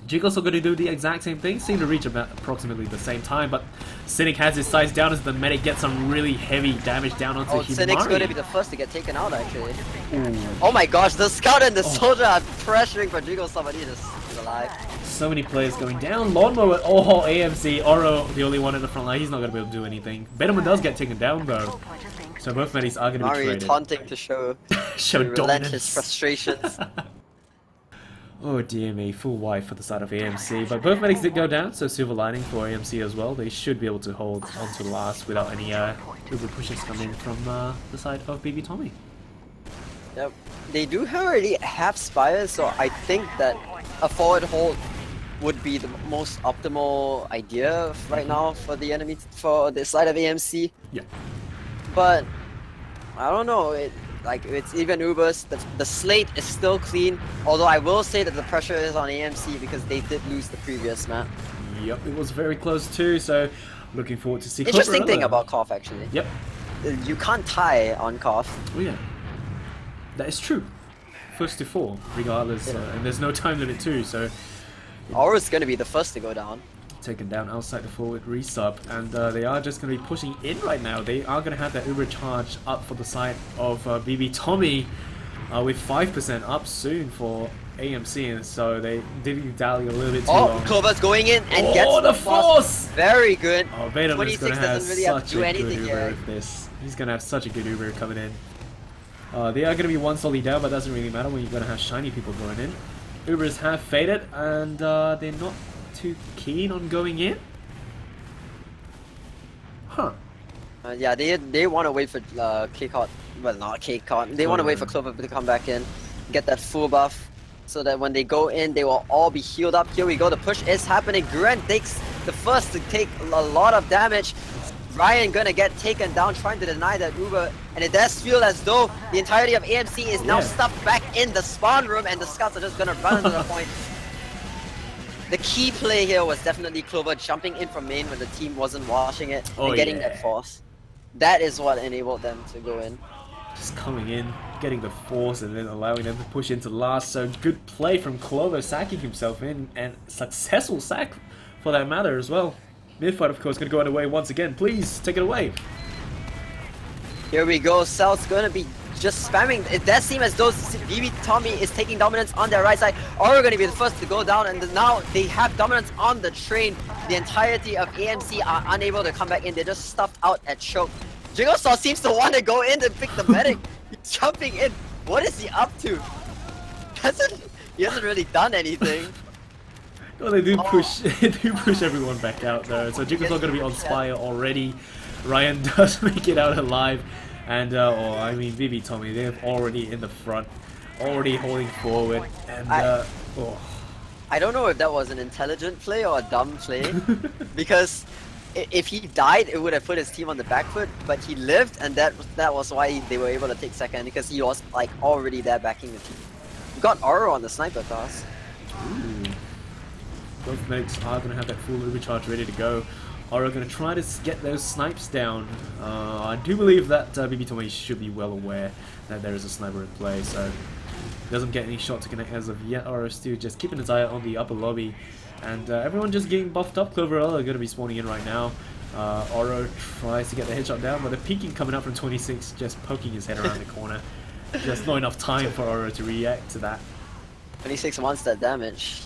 Jig also going to do the exact same thing, seem to reach about approximately the same time, but Cynic has his sights down as the medic gets some really heavy damage down onto Himari.
Cynic's going to be the first to get taken out actually.
Ooh.
Oh my gosh, the scout and the soldier are pressuring for Jiggle somebody to is alive.
So many players going down. Lawnmower, oh, AMC, Oro, the only one in the front line, he's not going to be able to do anything. Betterman does get taken down though. So both medics are going to be
Mari
traded.
taunting to show
Show
relent his
dominance.
frustrations.
Oh dear me, full wipe for the side of AMC, but both medics did go down, so silver lining for AMC as well. They should be able to hold on to the last without any Uber pushes coming from the side of BB Tommy.
Yep, they do already have Spires, so I think that a forward hold would be the most optimal idea right now for the enemy, for the side of AMC.
Yeah.
But I don't know, it's even Ubers. The slate is still clean, although I will say that the pressure is on AMC because they did lose the previous map.
Yep, it was very close too, so looking forward to see.
Interesting thing about Koff actually.
Yep.
You can't tie on Koff.
Oh yeah. That is true. First to 4, regardless,
Yeah.
and there's no time limit too, so
Aura's gonna be the first to go down.
taken down outside the forward resub, and they are just going to be pushing in right now. They are going to have that Uber charge up for the side of BB Tommy with 5% up soon for AMC, and so they did dally a little bit too long.
Clover's going in and gets
the force!
Very good.
Oh, Betaman's going to have
doesn't really have
such
to do
a good
anything
Uber
here.
with this. He's going to have such a good Uber coming in. They are going to be one solely down, but it doesn't really matter when you're going to have shiny people going in. Ubers have faded, and they're not too keen on going in. Huh.
Yeah, they want to wait for K-Cot. Well, not K-Cot. They want to wait for Clover to come back in, get that full buff, so that when they go in, they will all be healed up. Here we go. The push is happening. Grant takes the first to take a lot of damage. Ryan gonna get taken down, trying to deny that Uber, and it does feel as though the entirety of AMC is now stuffed back in the spawn room, and the scouts are just gonna run into the point. The key play here was definitely Clover jumping in from main when the team wasn't watching it and getting that force. That is what enabled them to go in.
Just coming in, getting the force, and then allowing them to push into last. So good play from Clover, sacking himself in, and successful sack for that matter as well. Midfight, of course, going to go underway once again. Please take it away.
Here we go. Sal's gonna be just spamming. It does seem as though BB Tommy is taking dominance on their right side. Oro going to be the first to go down, and now they have dominance on the train. The entirety of AMC are unable to come back in. They're just stuffed out at choke. Jigglestar seems to want to go in and pick the medic. He's jumping in. What is he up to? He hasn't really done anything.
Well, they do push. They do push everyone back out though. So Jigglestar going to be on Spire already. Ryan does make it out alive, and BB Tommy, they're already in the front, already holding forward, and
I don't know if that was an intelligent play or a dumb play, because if he died, it would have put his team on the back foot, but he lived, and that was why they were able to take second, because he was like already there backing the team. We got Oro on the sniper toss.
Ooh. Both medics are going to have that full overcharge ready to go. Oro going to try to get those snipes down. I do believe that BB Tommy should be well aware that there is a sniper in play, so doesn't get any shot to connect as of yet. Oro still just keeping his eye out on the upper lobby, and everyone just getting buffed up. Cloverella are going to be spawning in right now. Oro tries to get the headshot down, but the peeking coming up from 26, just poking his head around the corner. Just not enough time for Oro to react to that.
26 wants that damage.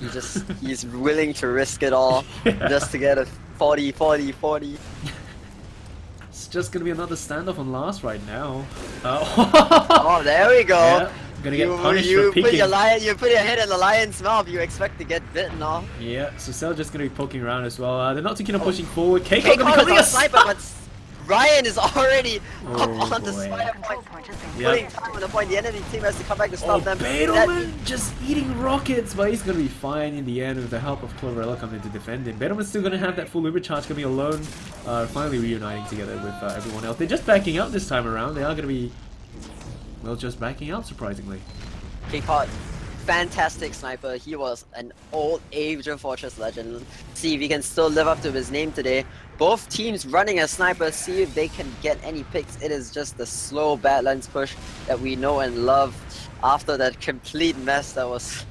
He's willing to risk it all just to get a 40, 40, 40.
It's just gonna be another standoff on last right now.
Oh, there we go.
Yeah, gonna get punished for peeking.
You put your head in the lion's mouth, you expect to get bitten off.
Yeah, so Cell just gonna be poking around as well. They're not too keen on pushing forward. Keiko
Keiko
gonna be coming
is a sniper, but Ryan is already up on the
boy.
spider point.
Yep.
Putting time on the point. The enemy team has to come back to stop them.
Beetleman just eating rockets, but he's gonna be fine in the end with the help of Cloverella coming to defend him. Beetleman's still gonna have that full overcharge, gonna be alone, finally reuniting together with everyone else. They're just backing out this time around. They are gonna be, well, just backing out surprisingly.
K-Pot, fantastic sniper. He was an old AsiaFortress legend. See if he can still live up to his name today. Both teams running a sniper, see if they can get any picks. It is just the slow Badlands push that we know and love after that complete mess that was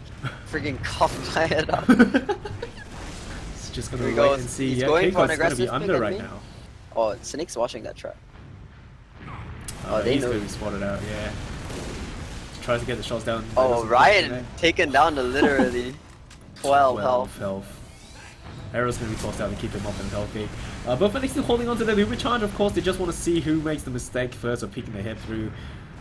freaking coughed by it up.
It's just gonna
Here
wait
he
and see.
He's
Yeah,
going for an
Keiko's gonna be
aggressive
under
pick at
right
me.
now.
Oh, Cynic's watching that trap. Oh, they
he's
know.
gonna be spotted out, yeah. Tries to get the shots down.
Oh, Ryan taken down to literally 12 health.
Arrow's going to be tossed out to keep him up and healthy. Both are still holding on to the overcharge. Of course, they just want to see who makes the mistake first of peeking their head through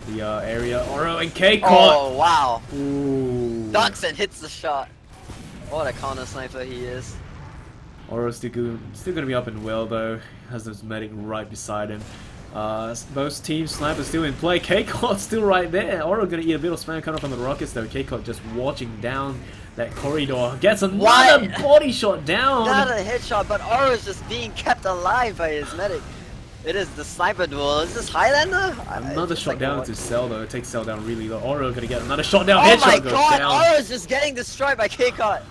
the area. Oro and K caught.
Oh, wow.
Ooh.
Ducks and hits the shot. What a counter sniper he is.
Oro's still going to be up and well, though. Has this medic right beside him. Both team snipers still in play. K-Cot still right there. Oro going to eat a bit of spam coming from the rockets, though. K-Cot just watching down that corridor. Gets another body shot down.
Not a headshot, but Oro is just being kept alive by his medic. It is the sniper duel. Is this Highlander?
Another shot down to Cell, though. It takes Cell down really low. Oro going to get another shot down.
Oh
Headshot
my
goes
god,
down.
Oro is just getting destroyed by K-Cot.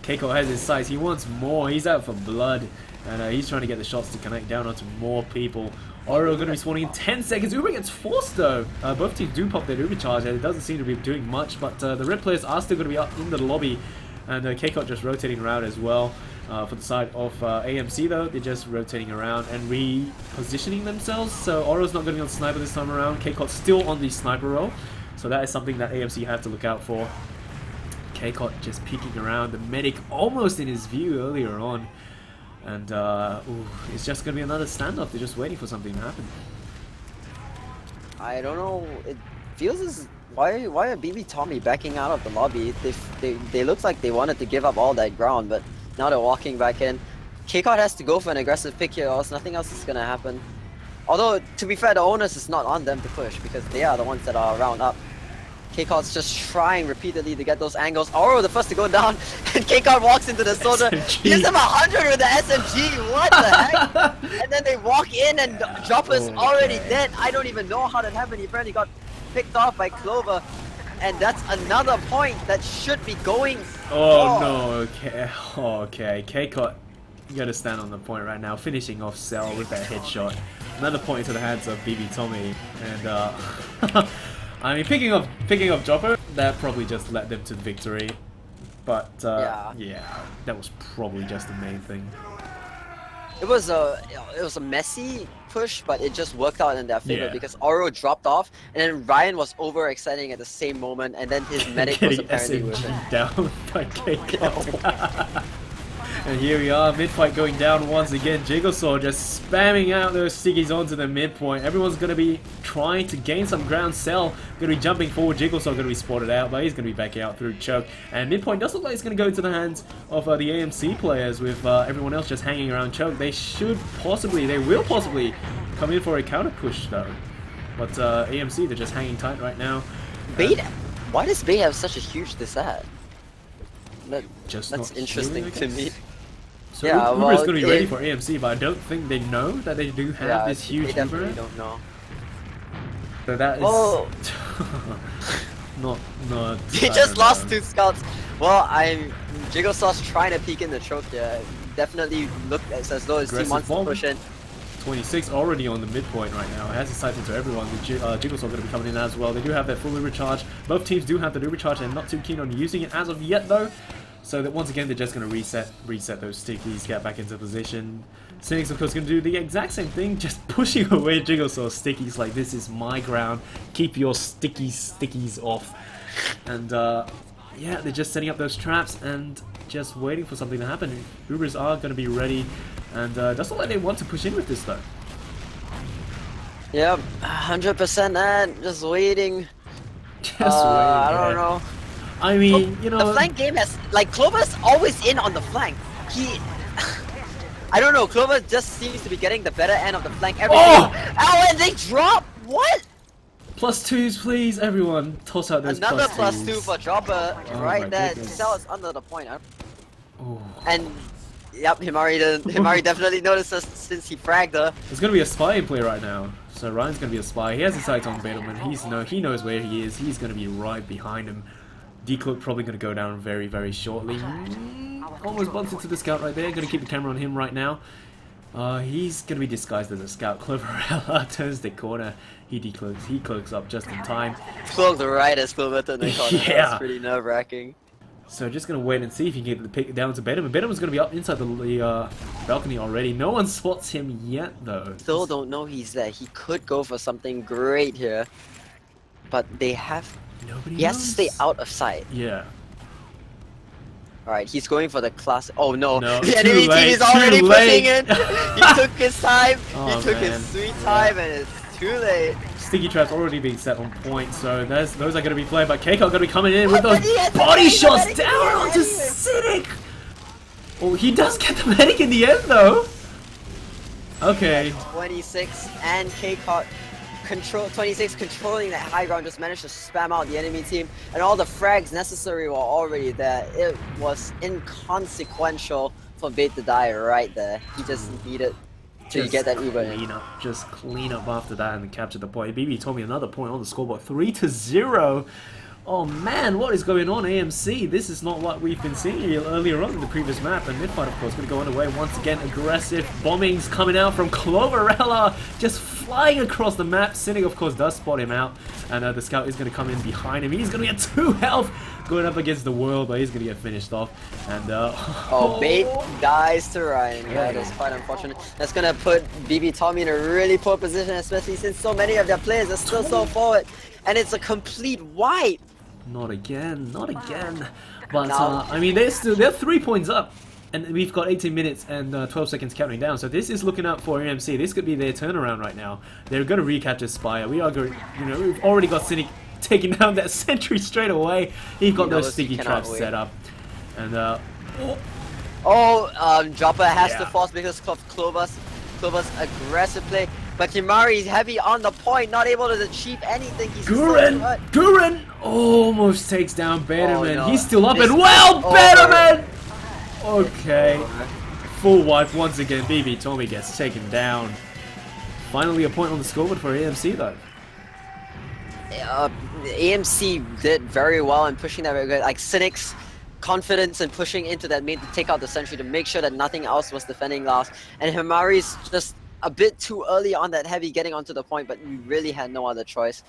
Keiko has his sights. He wants more. He's out for blood. And he's trying to get the shots to connect down onto more people. Oro going to be spawning in 10 seconds. Uber gets forced though. Both teams do pop their Uber charge and it doesn't seem to be doing much. But the red players are still going to be up in the lobby. And Keiko just rotating around as well. For the side of AMC though, they're just rotating around and repositioning themselves. So Oro's not going to be on sniper this time around. Keiko's still on the sniper role. So that is something that AMC have to look out for. K-Cot just peeking around, the medic almost in his view earlier on, and it's just going to be another standoff. They're just waiting for something to happen.
I don't know, it feels as... Why are BB Tommy backing out of the lobby? They look like they wanted to give up all that ground, but now they're walking back in. K-Cot has to go for an aggressive pick here, or else nothing else is going to happen. Although, to be fair, the onus is not on them to push, because they are the ones that are round up. K-Cot's just trying repeatedly to get those angles. Oro the first to go down, and K-Cot walks into the soldier, gives him 100 with the SMG, what the heck? And then they walk in and Dropper's already dead. I don't even know how that happened. He apparently got picked off by Clover, and that's another point that should be going.
Oh no, okay. Okay, K-Cot, you gotta stand on the point right now, finishing off Cell with that headshot. Another point into the hands of BB Tommy, and I mean, picking up Dropper, that probably just led them to victory. But yeah, that was probably just the main thing.
it was a messy push, but it just worked out in their favor
Yeah.
because Oro dropped off, and then Ryan was overexciting at the same moment, and then his medic was
Getting
apparently with
SMG
him.
down by K-Cup. And here we are, mid fight going down once again. Jiggleshaw just spamming out those stickies onto the midpoint. Everyone's going to be trying to gain some ground. Cell going to be jumping forward. Jiggleshaw going to be spotted out, but he's going to be backing out through choke. And midpoint does look like it's going to go into the hands of the AMC players with everyone else just hanging around choke. They will possibly come in for a counter push though. But AMC, they're just hanging tight right now.
Bait, why does Bait have such a huge disad?
Just
That's
not
interesting
healing, I
to
guess.
me.
So
Yeah,
Uber is
well,
going to be ready for AMC, but I don't think they know that they do have
Yeah,
this huge
they definitely
Uber.
don't know.
So that is
Oh.
not.
He
I
just
don't
lost
know.
2 scouts. Well, Jigglesaw's trying to peek in the choke here. Definitely looked as though his team
Aggressive
wants to
bomb.
push in.
26 already on the midpoint right now. It has his sights into everyone. The Jiggleshaw going to be coming in as well. They do have their full Uber charge. Both teams do have the Uber charge. They're not too keen on using it as of yet though. So that once again they're just going to reset those stickies, get back into position. Cynics of course going to do the exact same thing, just pushing away Jigglesaw's stickies like this is my ground. Keep your stickies off. And yeah, they're just setting up those traps and just waiting for something to happen. Ubers are going to be ready, and doesn't look like they want to push in with this though.
Yep, 100% that. Just waiting.
Just
I
waiting.
don't know.
I mean, you know,
The flank game has, like, Clover's always in on the flank. He, I don't know, Clover just seems to be getting the better end of the flank every
Oh!
and they drop! What?
+2s, please, everyone. Toss out those
Another
+2s.
+2 for Dropper,
Oh
right
my
there.
goodness.
Cell is under the point, huh?
Oh.
And, yep, Himari definitely notices since he fragged her.
There's gonna be a spy in play right now. So Ryan's gonna be a spy. He has his sights on Battleman. He knows where he is. He's gonna be right behind him. Decloak probably gonna go down very, very shortly. Almost bumped into the scout right there. Gonna keep the camera on him right now. He's gonna be disguised as a scout. Cloverella turns the corner. He decloaks. He cloaks up just in time.
Cloaked right as Clover turned the corner.
Yeah.
That's pretty nerve-wracking.
So just gonna wait and see if he can get the pick down to Bedham. Bedham's gonna be up inside the balcony already. No one spots him yet though.
Still don't know he's there. He could go for something great here. But they have...
Nobody
He has to
knows.
stay out of sight.
Yeah.
Alright, he's going for the class. Oh no,
No,
the
too
enemy team
late,
is already
too
pushing
late.
in. He took his time.
Oh,
he took
man.
his sweet time, and it's too late.
Sticky traps already being set on point, so those are going to be played. But Keiko going to be coming in with
But
those
he has the
body
medic,
shots
the medic,
down
the
onto
medic.
Cynic. Oh, he does get the medic in the end though. Okay.
26 and K-Cot control 26 controlling that high ground, just managed to spam out the enemy team, and all the frags necessary were already there. It was inconsequential for Bait to die right there. He just needed to get that Uber in.
Just clean up after that and capture the point. BB told me another point on the scoreboard, 3-0. Oh man, what is going on, AMC? This is not what we've been seeing earlier on in the previous map. And midfight, of course, going to go underway once again. Aggressive bombings coming out from Cloverella, just flying across the map. Cynic, of course, does spot him out, and the scout is going to come in behind him. He's going to get 2 health going up against the world, but he's going to get finished off. And
oh, Bait dies to Ryan. That is quite unfortunate. That's gonna put BB Tommy in a really poor position, especially since so many of their players are still so forward, and it's a complete wipe.
Not again, not again. But
Now-
I mean, they're 3 points up, and we've got 18 minutes and 12 seconds counting down. So this is looking up for AMC. This could be their turnaround right now. They're going to recapture Spire. We are going, we've already got Cynic taking down that sentry straight away. He's got
He
those
knows he
sticky
cannot
traps
wait.
set up, and
Dropper has to
Yeah.
force because of Clover's aggressive play. But Himari is heavy on the point, not able to achieve anything. He's so hurt.
Guren almost takes down Betterman.
no.
He's still up
This
and well,
is over.
Betterman. Okay, full wipe once again. BB Tommy gets taken down. Finally, a point on the scoreboard for AMC though.
AMC did very well in pushing that very good. Like Cynic's confidence in pushing into that main to take out the sentry to make sure that nothing else was defending last. And Himari's just a bit too early on that heavy getting onto the point, but we really had no other choice.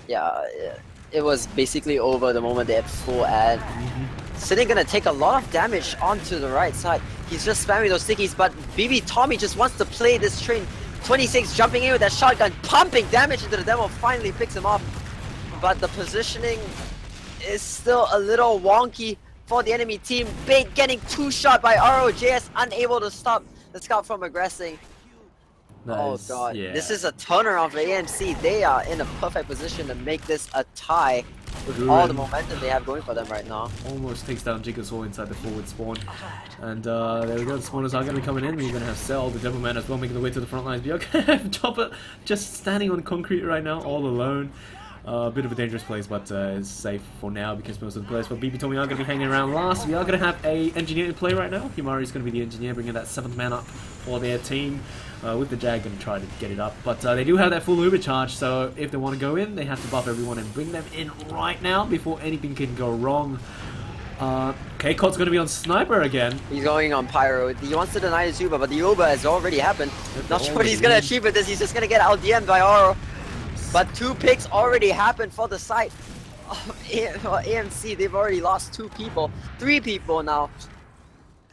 Yeah, it was basically over the moment they had full ad. Cynic gonna take a lot of damage onto the right side. He's just spamming those stickies, but BB Tommy just wants to play this train. 26 jumping in with that shotgun, pumping damage into the demo, finally picks him off. But the positioning is still a little wonky for the enemy team. Bait getting two-shot by ROJS, unable to stop the scout from aggressing. Oh god,
yeah.
this is a turnaround for AMC. They are in a perfect position to make this a tie with all the momentum they have going for them right now.
Almost takes down Jigsaw inside the forward spawn. And there we go, the spawners are going to be coming in. We're going to have Cell, the Devilman as well, making the way to the front lines. But you're going to have Chopper just standing on concrete right now, all alone. A bit of a dangerous place, but it's safe for now because most of the players for BB Tommy are going to be hanging around last. We are going to have a engineer in play right now. Himari is going to be the engineer, bringing that 7th man up for their team. With the Jag going to try to get it up, but they do have that full Uber charge, so if they want to go in, they have to buff everyone and bring them in right now before anything can go wrong. K-Cot's going to be on Sniper again.
He's going on Pyro. He wants to deny his Uber, but the Uber has already happened. Not sure what he's going to achieve with this. He's just going to get LDM'd by Oro. But 2 picks already happened for the site of AMC. They've already lost 2 people, 3 people now.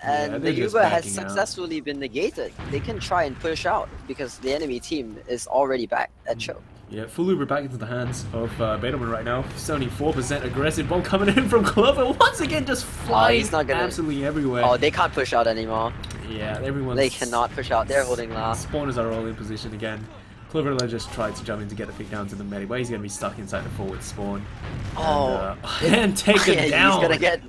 And the Uber has successfully been negated. They can try and push out because the enemy team is already back at Choke.
Yeah, full Uber back into the hands of Beetleman right now. 74% aggressive bomb coming in from Clover. Once again, just flying absolutely everywhere.
Oh, they can't push out anymore.
Yeah, everyone's...
They cannot push out. They're holding last.
Spawners are all in position again. Clover just tried to jump in to get the pick down to the medic, but he's going to be stuck inside the forward spawn.
Oh,
and taken down.
He's going to get...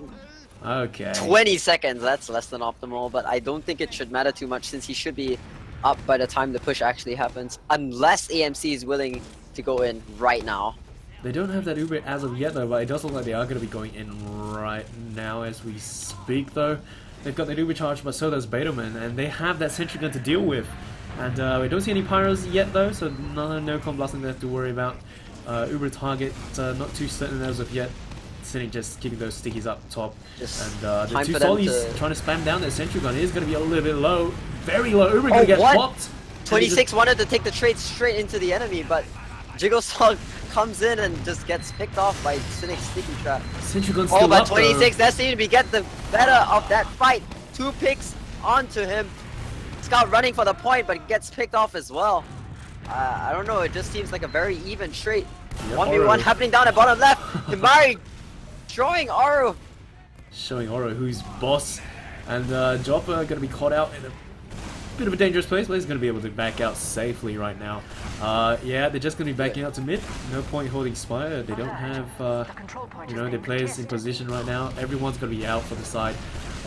Okay.
20 seconds, that's less than optimal, but I don't think it should matter too much since he should be up by the time the push actually happens. Unless AMC is willing to go in right now.
They don't have that Uber as of yet though, but it does look like they are going to be going in right now as we speak though. They've got the Uber charge, but so does Beetleman, and they have that sentry gun to deal with. And we don't see any pyros yet though, so no con blasting they have to worry about. Uber target, not too certain as of yet. Cynic just keeping those stickies up top. And the 2 Sollies trying to spam down their sentry gun. It is going to be a little bit low. Very low. Uber going to get popped.
26 wanted to take the trade straight into the enemy, but Jigglesog comes in and just gets picked off by Cynic's sticky trap.
Sentry gun's still
but
up,
26 does seem to be get the better of that fight. 2 picks onto him. Scout running for the point, but gets picked off as well. I don't know, it just seems like a very even trade. 1v1 happening down at bottom left. Himari showing Oro.
Showing Oro who's boss. And Jopper going to be caught out in a bit of a dangerous place, but he's going to be able to back out safely right now. Yeah, they're just going to be backing out to mid. No point holding Spire. They don't have, you know, their players in position right now. Everyone's going to be out for the side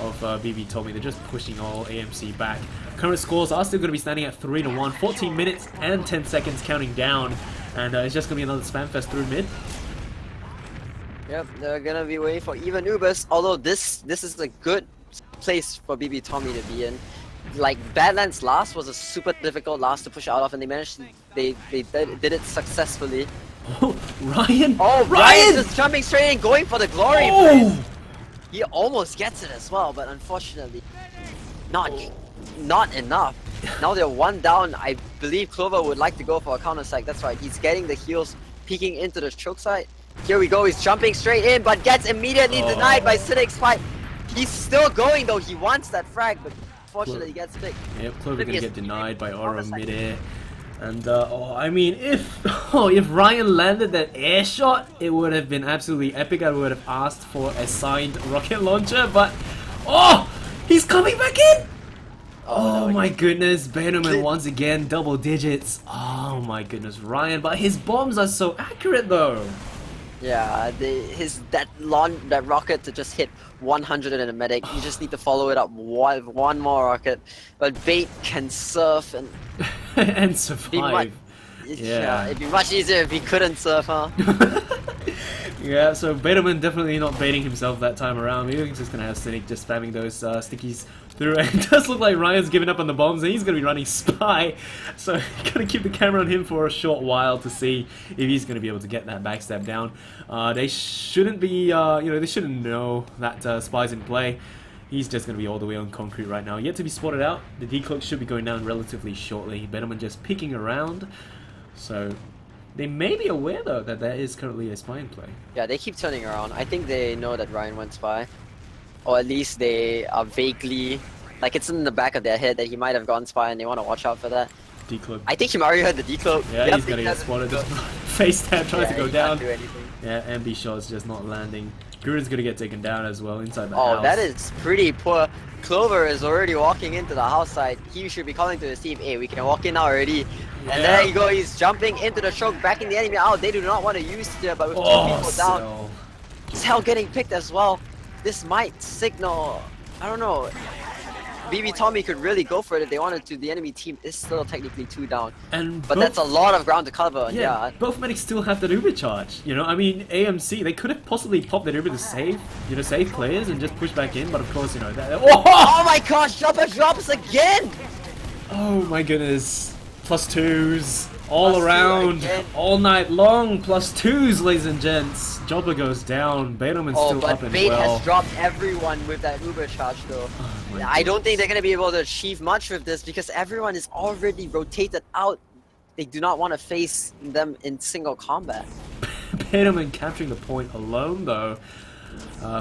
of BB Tommy. They're just pushing all AMC back. Current scores are still going to be standing at 3-1. 14 minutes and 10 seconds counting down. And it's just going to be another spam fest through mid.
Yep, they're gonna be waiting for even Ubers, although this is a good place for BB Tommy to be in. Like, Badlands last was a super difficult last to push out of, and they managed to, they did it successfully.
Oh, Ryan!
Oh, Ryan's just jumping straight in, going for the glory.
Oh!
He almost gets it as well, but unfortunately, not enough. Now they're 1 down. I believe Clover would like to go for a counter strike. That's right, he's getting the heals, peeking into the choke side. Here we go, he's jumping straight in, but gets immediately denied by Cynic's fight. He's still going though, he wants that frag, but unfortunately he gets picked.
Yep, Clover gonna get denied by Oro midair. And I mean, if Ryan landed that air shot, it would have been absolutely epic. I would have asked for a signed rocket launcher, but he's coming back in. Oh my goodness, Bannerman once again, double digits. Oh my goodness, Ryan, but his bombs are so accurate though.
Yeah, that rocket to just hit 100 in a medic. You just need to follow it up one more rocket. But Bait can surf and
and survive.
Yeah, it'd be much easier if he couldn't surf, huh?
Yeah, so Beetleman definitely not baiting himself that time around. Maybe he's just gonna have Cynic just spamming those stickies through. And it does look like Ryan's giving up on the bombs, and he's gonna be running Spy. So gotta keep the camera on him for a short while to see if he's gonna be able to get that backstab down. They shouldn't be, they shouldn't know that Spy's in play. He's just gonna be all the way on concrete right now. Yet to be spotted out. The decloak should be going down relatively shortly. Beetleman just peeking around. So they may be aware though that there is currently a spy in play.
Yeah, they keep turning around. I think they know that Ryan went spy. or at least they are vaguely, like it's in the back of their head that he might have gone spy and they want to watch out for that.
Decloak.
I think Himari heard the decloak.
Yeah,
Yep,
he's gonna
he
get
has
spotted.
the
Just
decloak.
face stab tries to go
he
down.
can't do anything.
Yeah, MB shot's just not landing. Guru's gonna get taken down as well inside the
Oh,
house.
that is pretty poor. Clover is already walking into the house side. He should be calling to his team, hey, we can walk in now already.
Yeah.
And there you go, he's jumping into the choke, backing the enemy out. They do not want to use here, but with two people down,
Cell.
Cell getting picked as well. This might signal, I don't know. BB Tommy could really go for it if they wanted to. The enemy team is still technically 2 down.
And
But that's a lot of ground to cover. And
yeah, both medics still have that Uber charge. You know, I mean, AMC, they could have possibly popped that Uber to save, you know, save players and just push back in, but of course, you know, that. Oh!
Oh my gosh, Jumper drops again!
Oh my goodness. +2s all
+2
around,
again.
all night long. +2s, ladies and gents. Jobber goes down. Betaman's
Oh,
still up
but
and
Bait
well.
has dropped everyone with that Uber charge though.
my
I don't think they're going to be able to achieve much with this because everyone is already rotated out. They do not want to face them in single combat.
Betaman capturing the point alone though.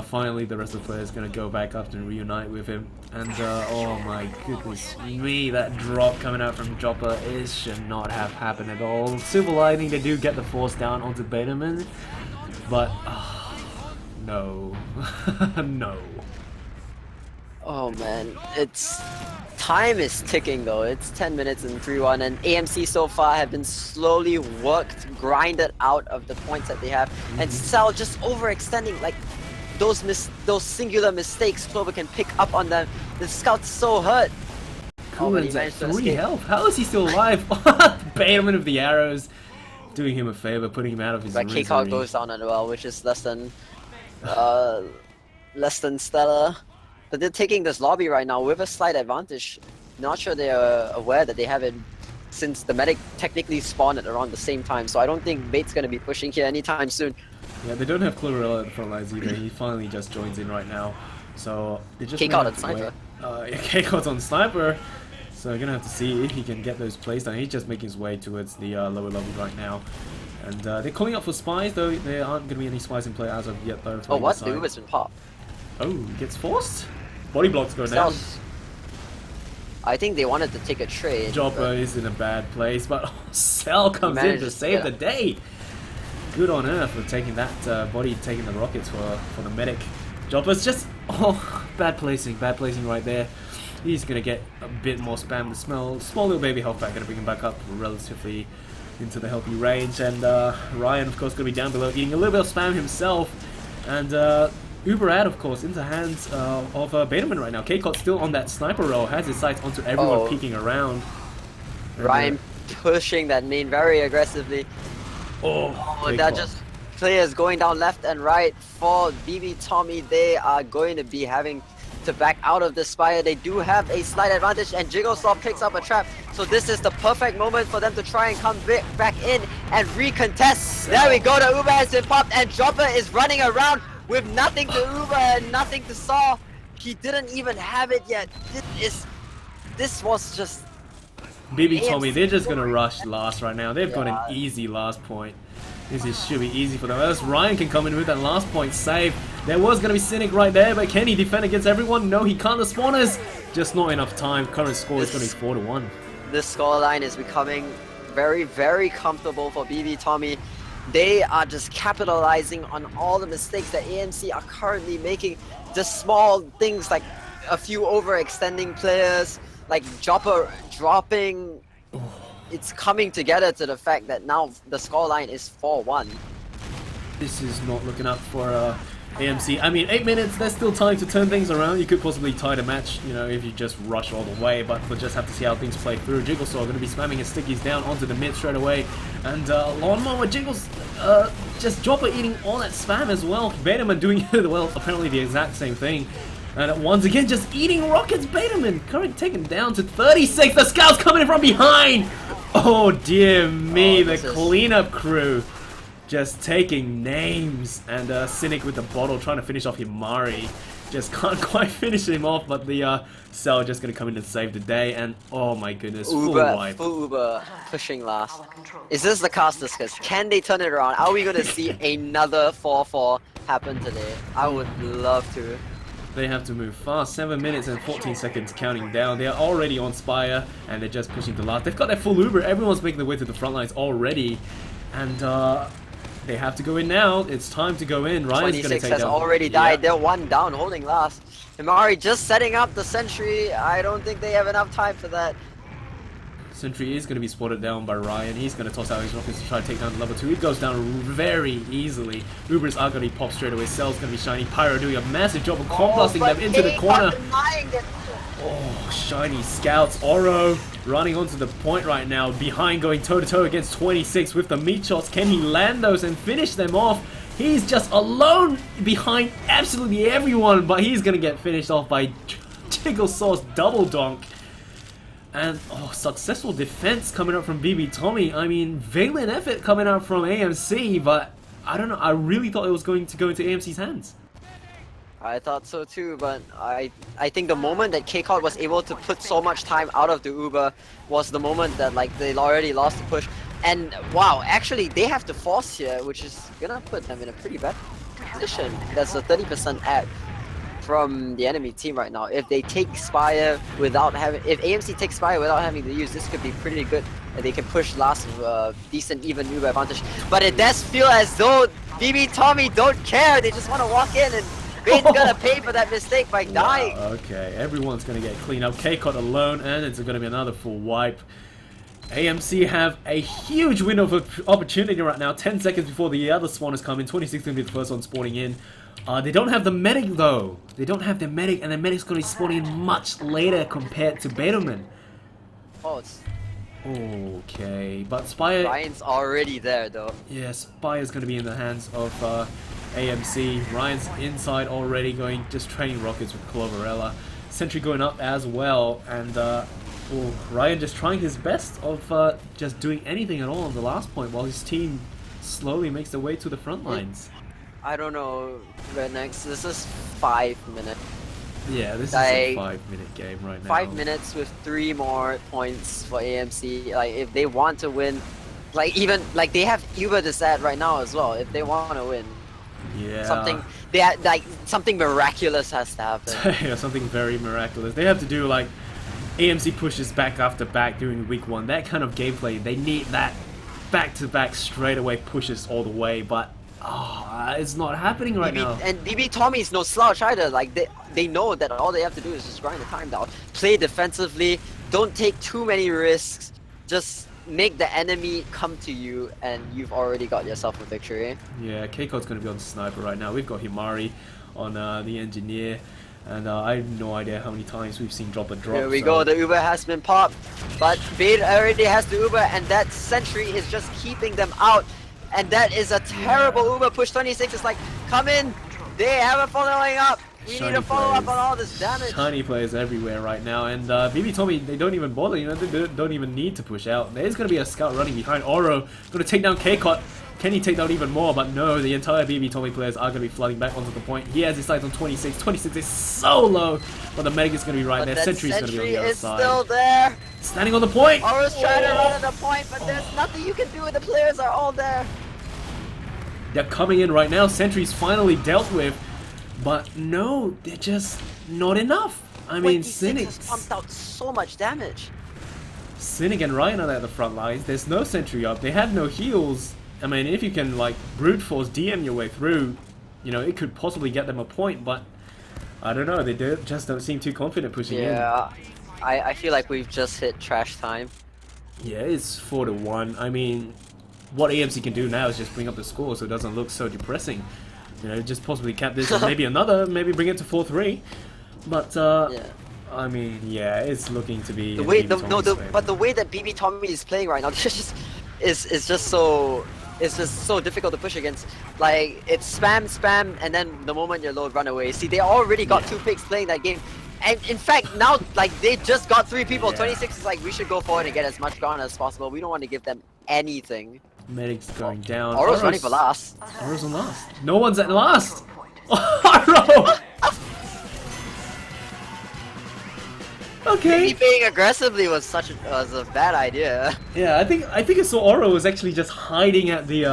Finally, the rest of the players going to go back up and reunite with him. And oh my goodness me, that drop coming out from Jopper should not have happened at all. Silver lining, they do get the force down onto Betaman, but no, no.
Oh man, it's time is ticking though. It's 10 minutes and 3-1, and AMC so far have been slowly worked, grinded out of the points that they have, and Cell just overextending like. Those singular mistakes, Clover can pick up on them. The scout's so hurt.
Coolan's
he
at
managed to
3
escape.
health. How is he still alive? Betaman of the arrows, doing him a favor, putting him out of his
But
misery.
K-Cog goes down as well, which is less than stellar. But they're taking this lobby right now with a slight advantage. Not sure they are aware that they have it since the medic technically spawned at around the same time. So I don't think Bait's going to be pushing here anytime soon.
Yeah, they don't have Chlorella at the front lines either. He finally just joins in right now. So they just
K-Cog on sniper.
Yeah, K-Cog's on sniper. So we're gonna have to see if he can get those plays down. He's just making his way towards the lower level right now. And they're calling out for spies, though there aren't gonna be any spies in play as of yet though.
Oh, what? The Uber's been popped.
Oh, he gets forced? Body blocks go down.
Cell's- I think they wanted to take a trade.
Jopper
but-
is in a bad place, but Cell comes in
managed
to
to
save
get
the day. Good on her for taking that body, taking the rockets for the medic. Jopper's just bad placing right there. He's gonna get a bit more spam. The small little baby health pack gonna bring him back up relatively into the healthy range. And Ryan, of course, gonna be down below eating a little bit of spam himself. And Uber out, of course, into hands of Betaman right now. K-Cot's still on that sniper roll, has his sights onto everyone
Oh.
peeking around. And,
Ryan pushing that main very aggressively. Oh,
K-Cot.
that just players going down left and right for BB Tommy. They are going to be having to back out of this spire. They do have a slight advantage, and Jigglesaw picks up a trap. So this is the perfect moment for them to try and come back in and recontest. There we go. The Uber has been popped, and Jopper is running around with nothing to Uber and nothing to Saw. He didn't even have it yet. This was just.
BB Tommy, they're just gonna rush last right now. They've got
Yeah.
an easy last point. Should be easy for them. As Ryan can come in with that last point save. There was gonna be Cynic right there, but can he defend against everyone? No, he can't. The spawners, just not enough time. Current score is gonna be 4-1.
This scoreline is becoming very, very comfortable for BB Tommy. They are just capitalizing on all the mistakes that AMC are currently making. Just small things like a few overextending players, like Jopper dropping. It's coming together to the fact that now the scoreline is 4-1.
This is not looking up for AMC. I mean, 8 minutes, there's still time to turn things around. You could possibly tie the match, you know, if you just rush all the way, but we'll just have to see how things play through. Jigglesaw going to be spamming his stickies down onto the mid straight away. And Lawnmower Jiggles, just Jopper eating all that spam as well. Betaman doing, well, apparently the exact same thing. And once again, just eating rockets. Betaman current taken down to 36. The scouts coming in from behind. Oh dear me, the cleanup crew just taking names. And Cynic with the bottle trying to finish off Himari. Just can't quite finish him off, but the Cell just gonna come in and save the day. And oh my goodness, full wipe.
Full Uber pushing last. Is this the cast discuss? Can they turn it around? Are we gonna see another 4-4 happen today? I would love to.
They have to move fast. 7 minutes and 14 seconds counting down. They are already on Spire, and they're just pushing to last. They've got their full Uber. Everyone's making their way to the front lines already. And they have to go in now. It's time to go in. Ryan's going to
26
take
has
down.
already died.
Yeah.
They're one down, holding last. Himari just setting up the sentry. I don't think they have enough time for that.
Sentry is going to be spotted down by Ryan. He's going to toss out his rockets to try to take down level 2. He goes down very easily. Ubers are going to be popped straight away. Cell's going to be shiny. Pyro doing a massive job of blasting them into the corner. Oh, shiny scouts. Oro running onto the point right now. Behind, going toe-to-toe against 26 with the meat shots. Can he land those and finish them off? He's just alone behind absolutely everyone, but he's going to get finished off by Jiggle Sauce Double Donk. And, oh, successful defense coming up from BB Tommy. I mean, valiant effort coming out from AMC, but I don't know. I really thought it was going to go into AMC's hands.
I thought so too, but I think the moment that KCOT was able to put so much time out of the Uber was the moment that like they already lost the push. And wow, actually they have to force here, which is gonna put them in a pretty bad position. That's a 30% ad from the enemy team right now. If they take Spire without having, if AMC takes Spire without having to use, this could be pretty good. And they can push last decent even Uber advantage. But it does feel as though BB Tommy don't care. They just want to walk in, and Bane's gonna pay for that mistake by dying.
Wow, okay, everyone's gonna get cleaned up. KCOT alone, and it's gonna be another full wipe. AMC have a huge window of opportunity right now. 10 seconds before the other spawners come in. 26 gonna be the first one spawning in. They don't have the medic though. They don't have their medic, and the medic's gonna be spawning in much later compared to Betaman.
Oh, it's
Okay, but Spire...
Ryan's already there though.
Yeah, Spire's gonna be in the hands of AMC. Ryan's inside already, going just training rockets with Cloverella. Sentry going up as well, and Ryan just trying his best of just doing anything at all on the last point, while his team slowly makes their way to the front lines.
I don't know, Rednax. This is 5 minutes.
Yeah, this is
Like,
a 5-minute game right now.
5 minutes with 3 more points for AMC. Like, if they want to win, like even like they have Uber to set right now as well. If they want to win,
Yeah.
something miraculous has to happen.
Yeah, something very miraculous. They have to do like AMC pushes back after back during week 1. That kind of gameplay, they need that back-to-back straight away pushes all the way, but it's not happening right now.
And BB Tommy's no slouch either. Like they know that all they have to do is just grind the time down, play defensively, don't take too many risks, just make the enemy come to you, and you've already got yourself a victory.
Yeah, KCOT's going to be on the sniper right now. We've got Himari on the engineer, and I have no idea how many times we've seen drop.
Here we go, the Uber has been popped, but Bait already has the Uber, and that sentry is just keeping them out. And that is a terrible Uber push. 26 is like, come in, they haven't following up. We need to follow up on all this damage.
Shiny players everywhere right now, and BB Tommy, they don't even bother, you know, they don't even need to push out. There's going to be a scout running behind Oro, going to take down KCOT. Can he take down even more? But no, the entire BB Tommy players are going to be flooding back onto the point. He has his sights on 26. 26 is so low, but the medic is going to be right there. Sentry's going to be on the other side.
Still there.
Standing on the point.
Oro's trying to run at the point, but there's nothing you can do. The players are all there.
They're coming in right now. Sentry's finally dealt with, but no, they're just not enough. I mean, Cynic
has pumped out so much damage.
Cynic and Ryan are at the front lines. There's no sentry up. They have no heals. I mean, if you can like brute force DM your way through, you know, it could possibly get them a point. But I don't know. They just don't seem too confident pushing in.
Yeah, I feel like we've just hit trash time.
Yeah, it's 4-1. I mean, what AMC can do now is just bring up the score so it doesn't look so depressing. You know, just possibly cap this and maybe bring it to 4-3. But
Yeah.
I mean, yeah, it's looking to be
The way
BB
but the way that BB Tommy is playing right now is just so difficult to push against. Like, it's spam, and then the moment you're low, run away. See, they already got 2 picks playing that game. And in fact, now, like, they just got 3 people.
Yeah.
26 is like, we should go forward and get as much ground as possible. We don't want to give them anything.
Medic's going down.
Oro's running for last.
Oro's on last. No one's at last. Oro! Okay.
Maybe playing aggressively was a bad idea.
Yeah, I think I saw Oro was actually just hiding at the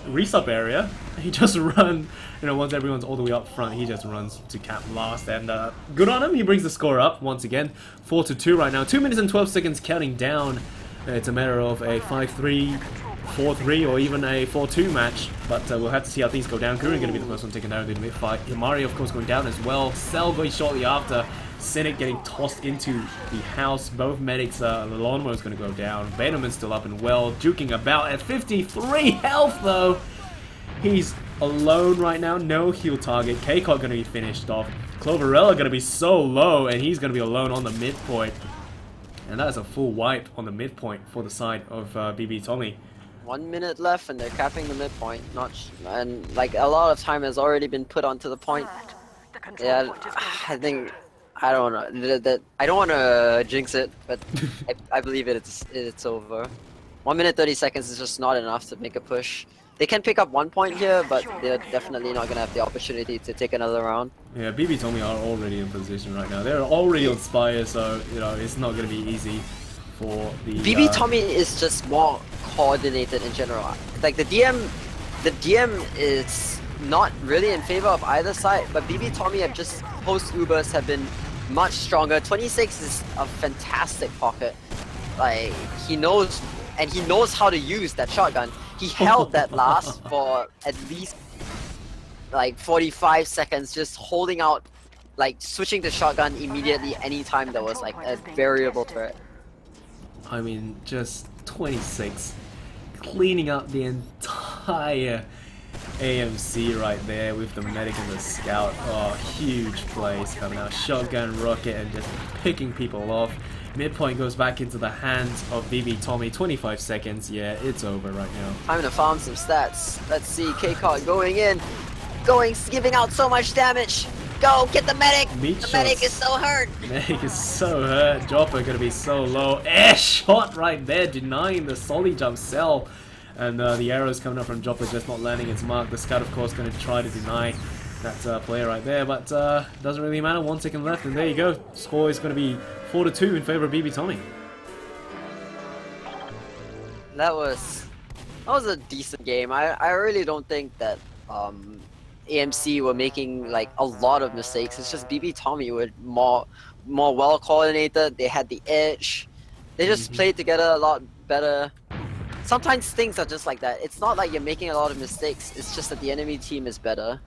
resub area. He just run, once everyone's all the way up front, he just runs to cap last, and good on him. He brings the score up once again, 4-2 right now. 2 minutes and 12 seconds counting down. It's a matter of a 5-3, 4-3, or even a 4-2 match, but we'll have to see how things go down. Gurren going to be the first one taken down in the mid-fight. Himari, of course, going down as well. Cell going shortly after. Cynic getting tossed into the house. Both medics, the lawnmower is going to go down. Venom's still up and well, juking about at 53 health though. He's alone right now, no heal target. K-Cot going to be finished off. Cloverella going to be so low, and he's going to be alone on the midpoint. And that is a full wipe on the midpoint for the side of BB Tommy.
1 minute left, and they're capping the midpoint. And like a lot of time has already been put onto the point. Yeah, I think. I don't know. I don't want to jinx it, but I believe it's over. 1 minute 30 seconds is just not enough to make a push. They can pick up 1 point here, but they're definitely not gonna have the opportunity to take another round.
Yeah, BB Tommy are already in position right now. They're already on Spire, so it's not gonna be easy for the.
BB Tommy is just more coordinated in general. Like the DM is not really in favor of either side, but BB Tommy have just post Ubers have been much stronger. 26 is a fantastic pocket. Like he knows how to use that shotgun. He held that last for at least like 45 seconds, just holding out, like switching to shotgun immediately anytime there was like a variable turret.
I mean, just 26, cleaning up the entire AMC right there with the medic and the scout. Oh, huge plays coming out. Shotgun, rocket, and just picking people off. Midpoint goes back into the hands of BB Tommy. 25 seconds. Yeah, it's over right now.
Time to farm some stats. Let's see. K-Cot going in. Giving out so much damage. Go, get the medic! The medic is so hurt!
Medic is so hurt. Jopper gonna be so low. Air shot right there, denying the solid jump cell. And the arrows coming up from Jopper just not landing its mark. The scout, of course, going to try to deny that player right there, but doesn't really matter. 1 second left, and there you go. Score is going to be 4-2 in favor of BB Tommy.
That was a decent game. I really don't think that AMC were making like a lot of mistakes. It's just BB Tommy were more well coordinated. They had the edge. They just played together a lot better. Sometimes things are just like that. It's not like you're making a lot of mistakes. It's just that the enemy team is better.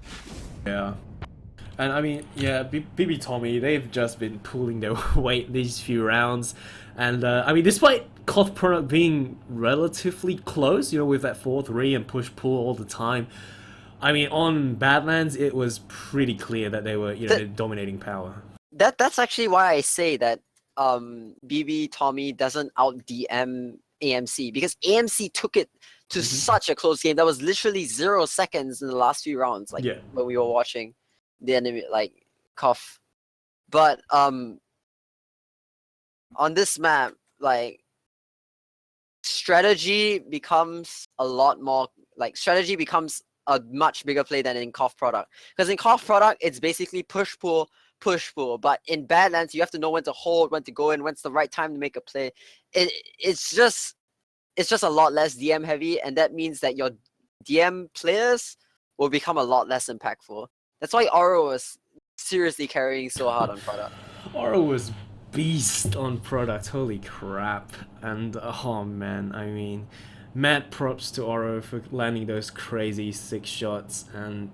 Yeah. And I mean, yeah, BB Tommy, they've just been pulling their weight these few rounds. And I mean, despite Koth product being relatively close, with that 4-3 and push-pull all the time, I mean, on Badlands, it was pretty clear that they were, dominating power.
That's actually why I say that BB Tommy doesn't out-DM AMC, because AMC took it to such a close game. That was literally 0 seconds in the last few rounds, like when we were watching the enemy, like Koth. But on this map, like strategy becomes a lot more, like strategy becomes a much bigger play than in Koth product, because in Koth product it's basically push pull, but in Badlands you have to know when to hold, when to go in, when's the right time to make a play. It's just a lot less DM heavy, and that means that your DM players will become a lot less impactful. That's why Oro was seriously carrying so hard on product.
Oro was beast on product, holy crap. And oh man, I mean, mad props to Oro for landing those crazy 6 shots, and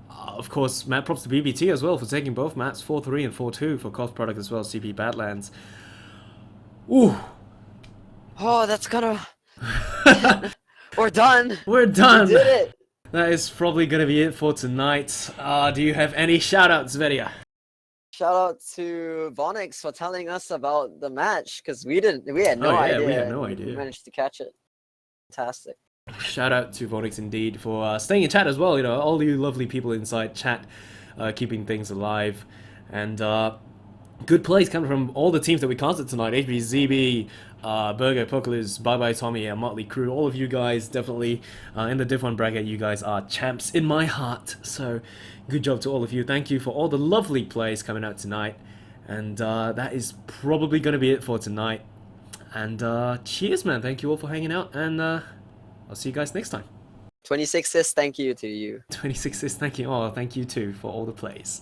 of course mad props to BBT as well for taking both maps, 4-3 and 4-2 for Koth product as well, CP Badlands. Ooh.
Oh, that's gonna... We're done!
We're done!
We did it!
That is probably gonna be it for tonight. Do you have any shoutouts, Vedia?
Shout out to Vonix for telling us about the match, because we had no idea.
We had no idea.
We managed to catch it. Fantastic.
Shout out to Vonix indeed for staying in chat as well. All you lovely people inside chat, keeping things alive, and good plays coming from all the teams that we casted tonight. HBZB, Burger, Apocalypse, Bye Bye Tommy, and Motley Crew. All of you guys definitely in the Div 1 bracket. You guys are champs in my heart. So good job to all of you. Thank you for all the lovely plays coming out tonight. And that is probably going to be it for tonight. And cheers, man. Thank you all for hanging out. And I'll see you guys next time.
26 says thank you to you.
26 says thank you. Oh, thank you too for all the plays.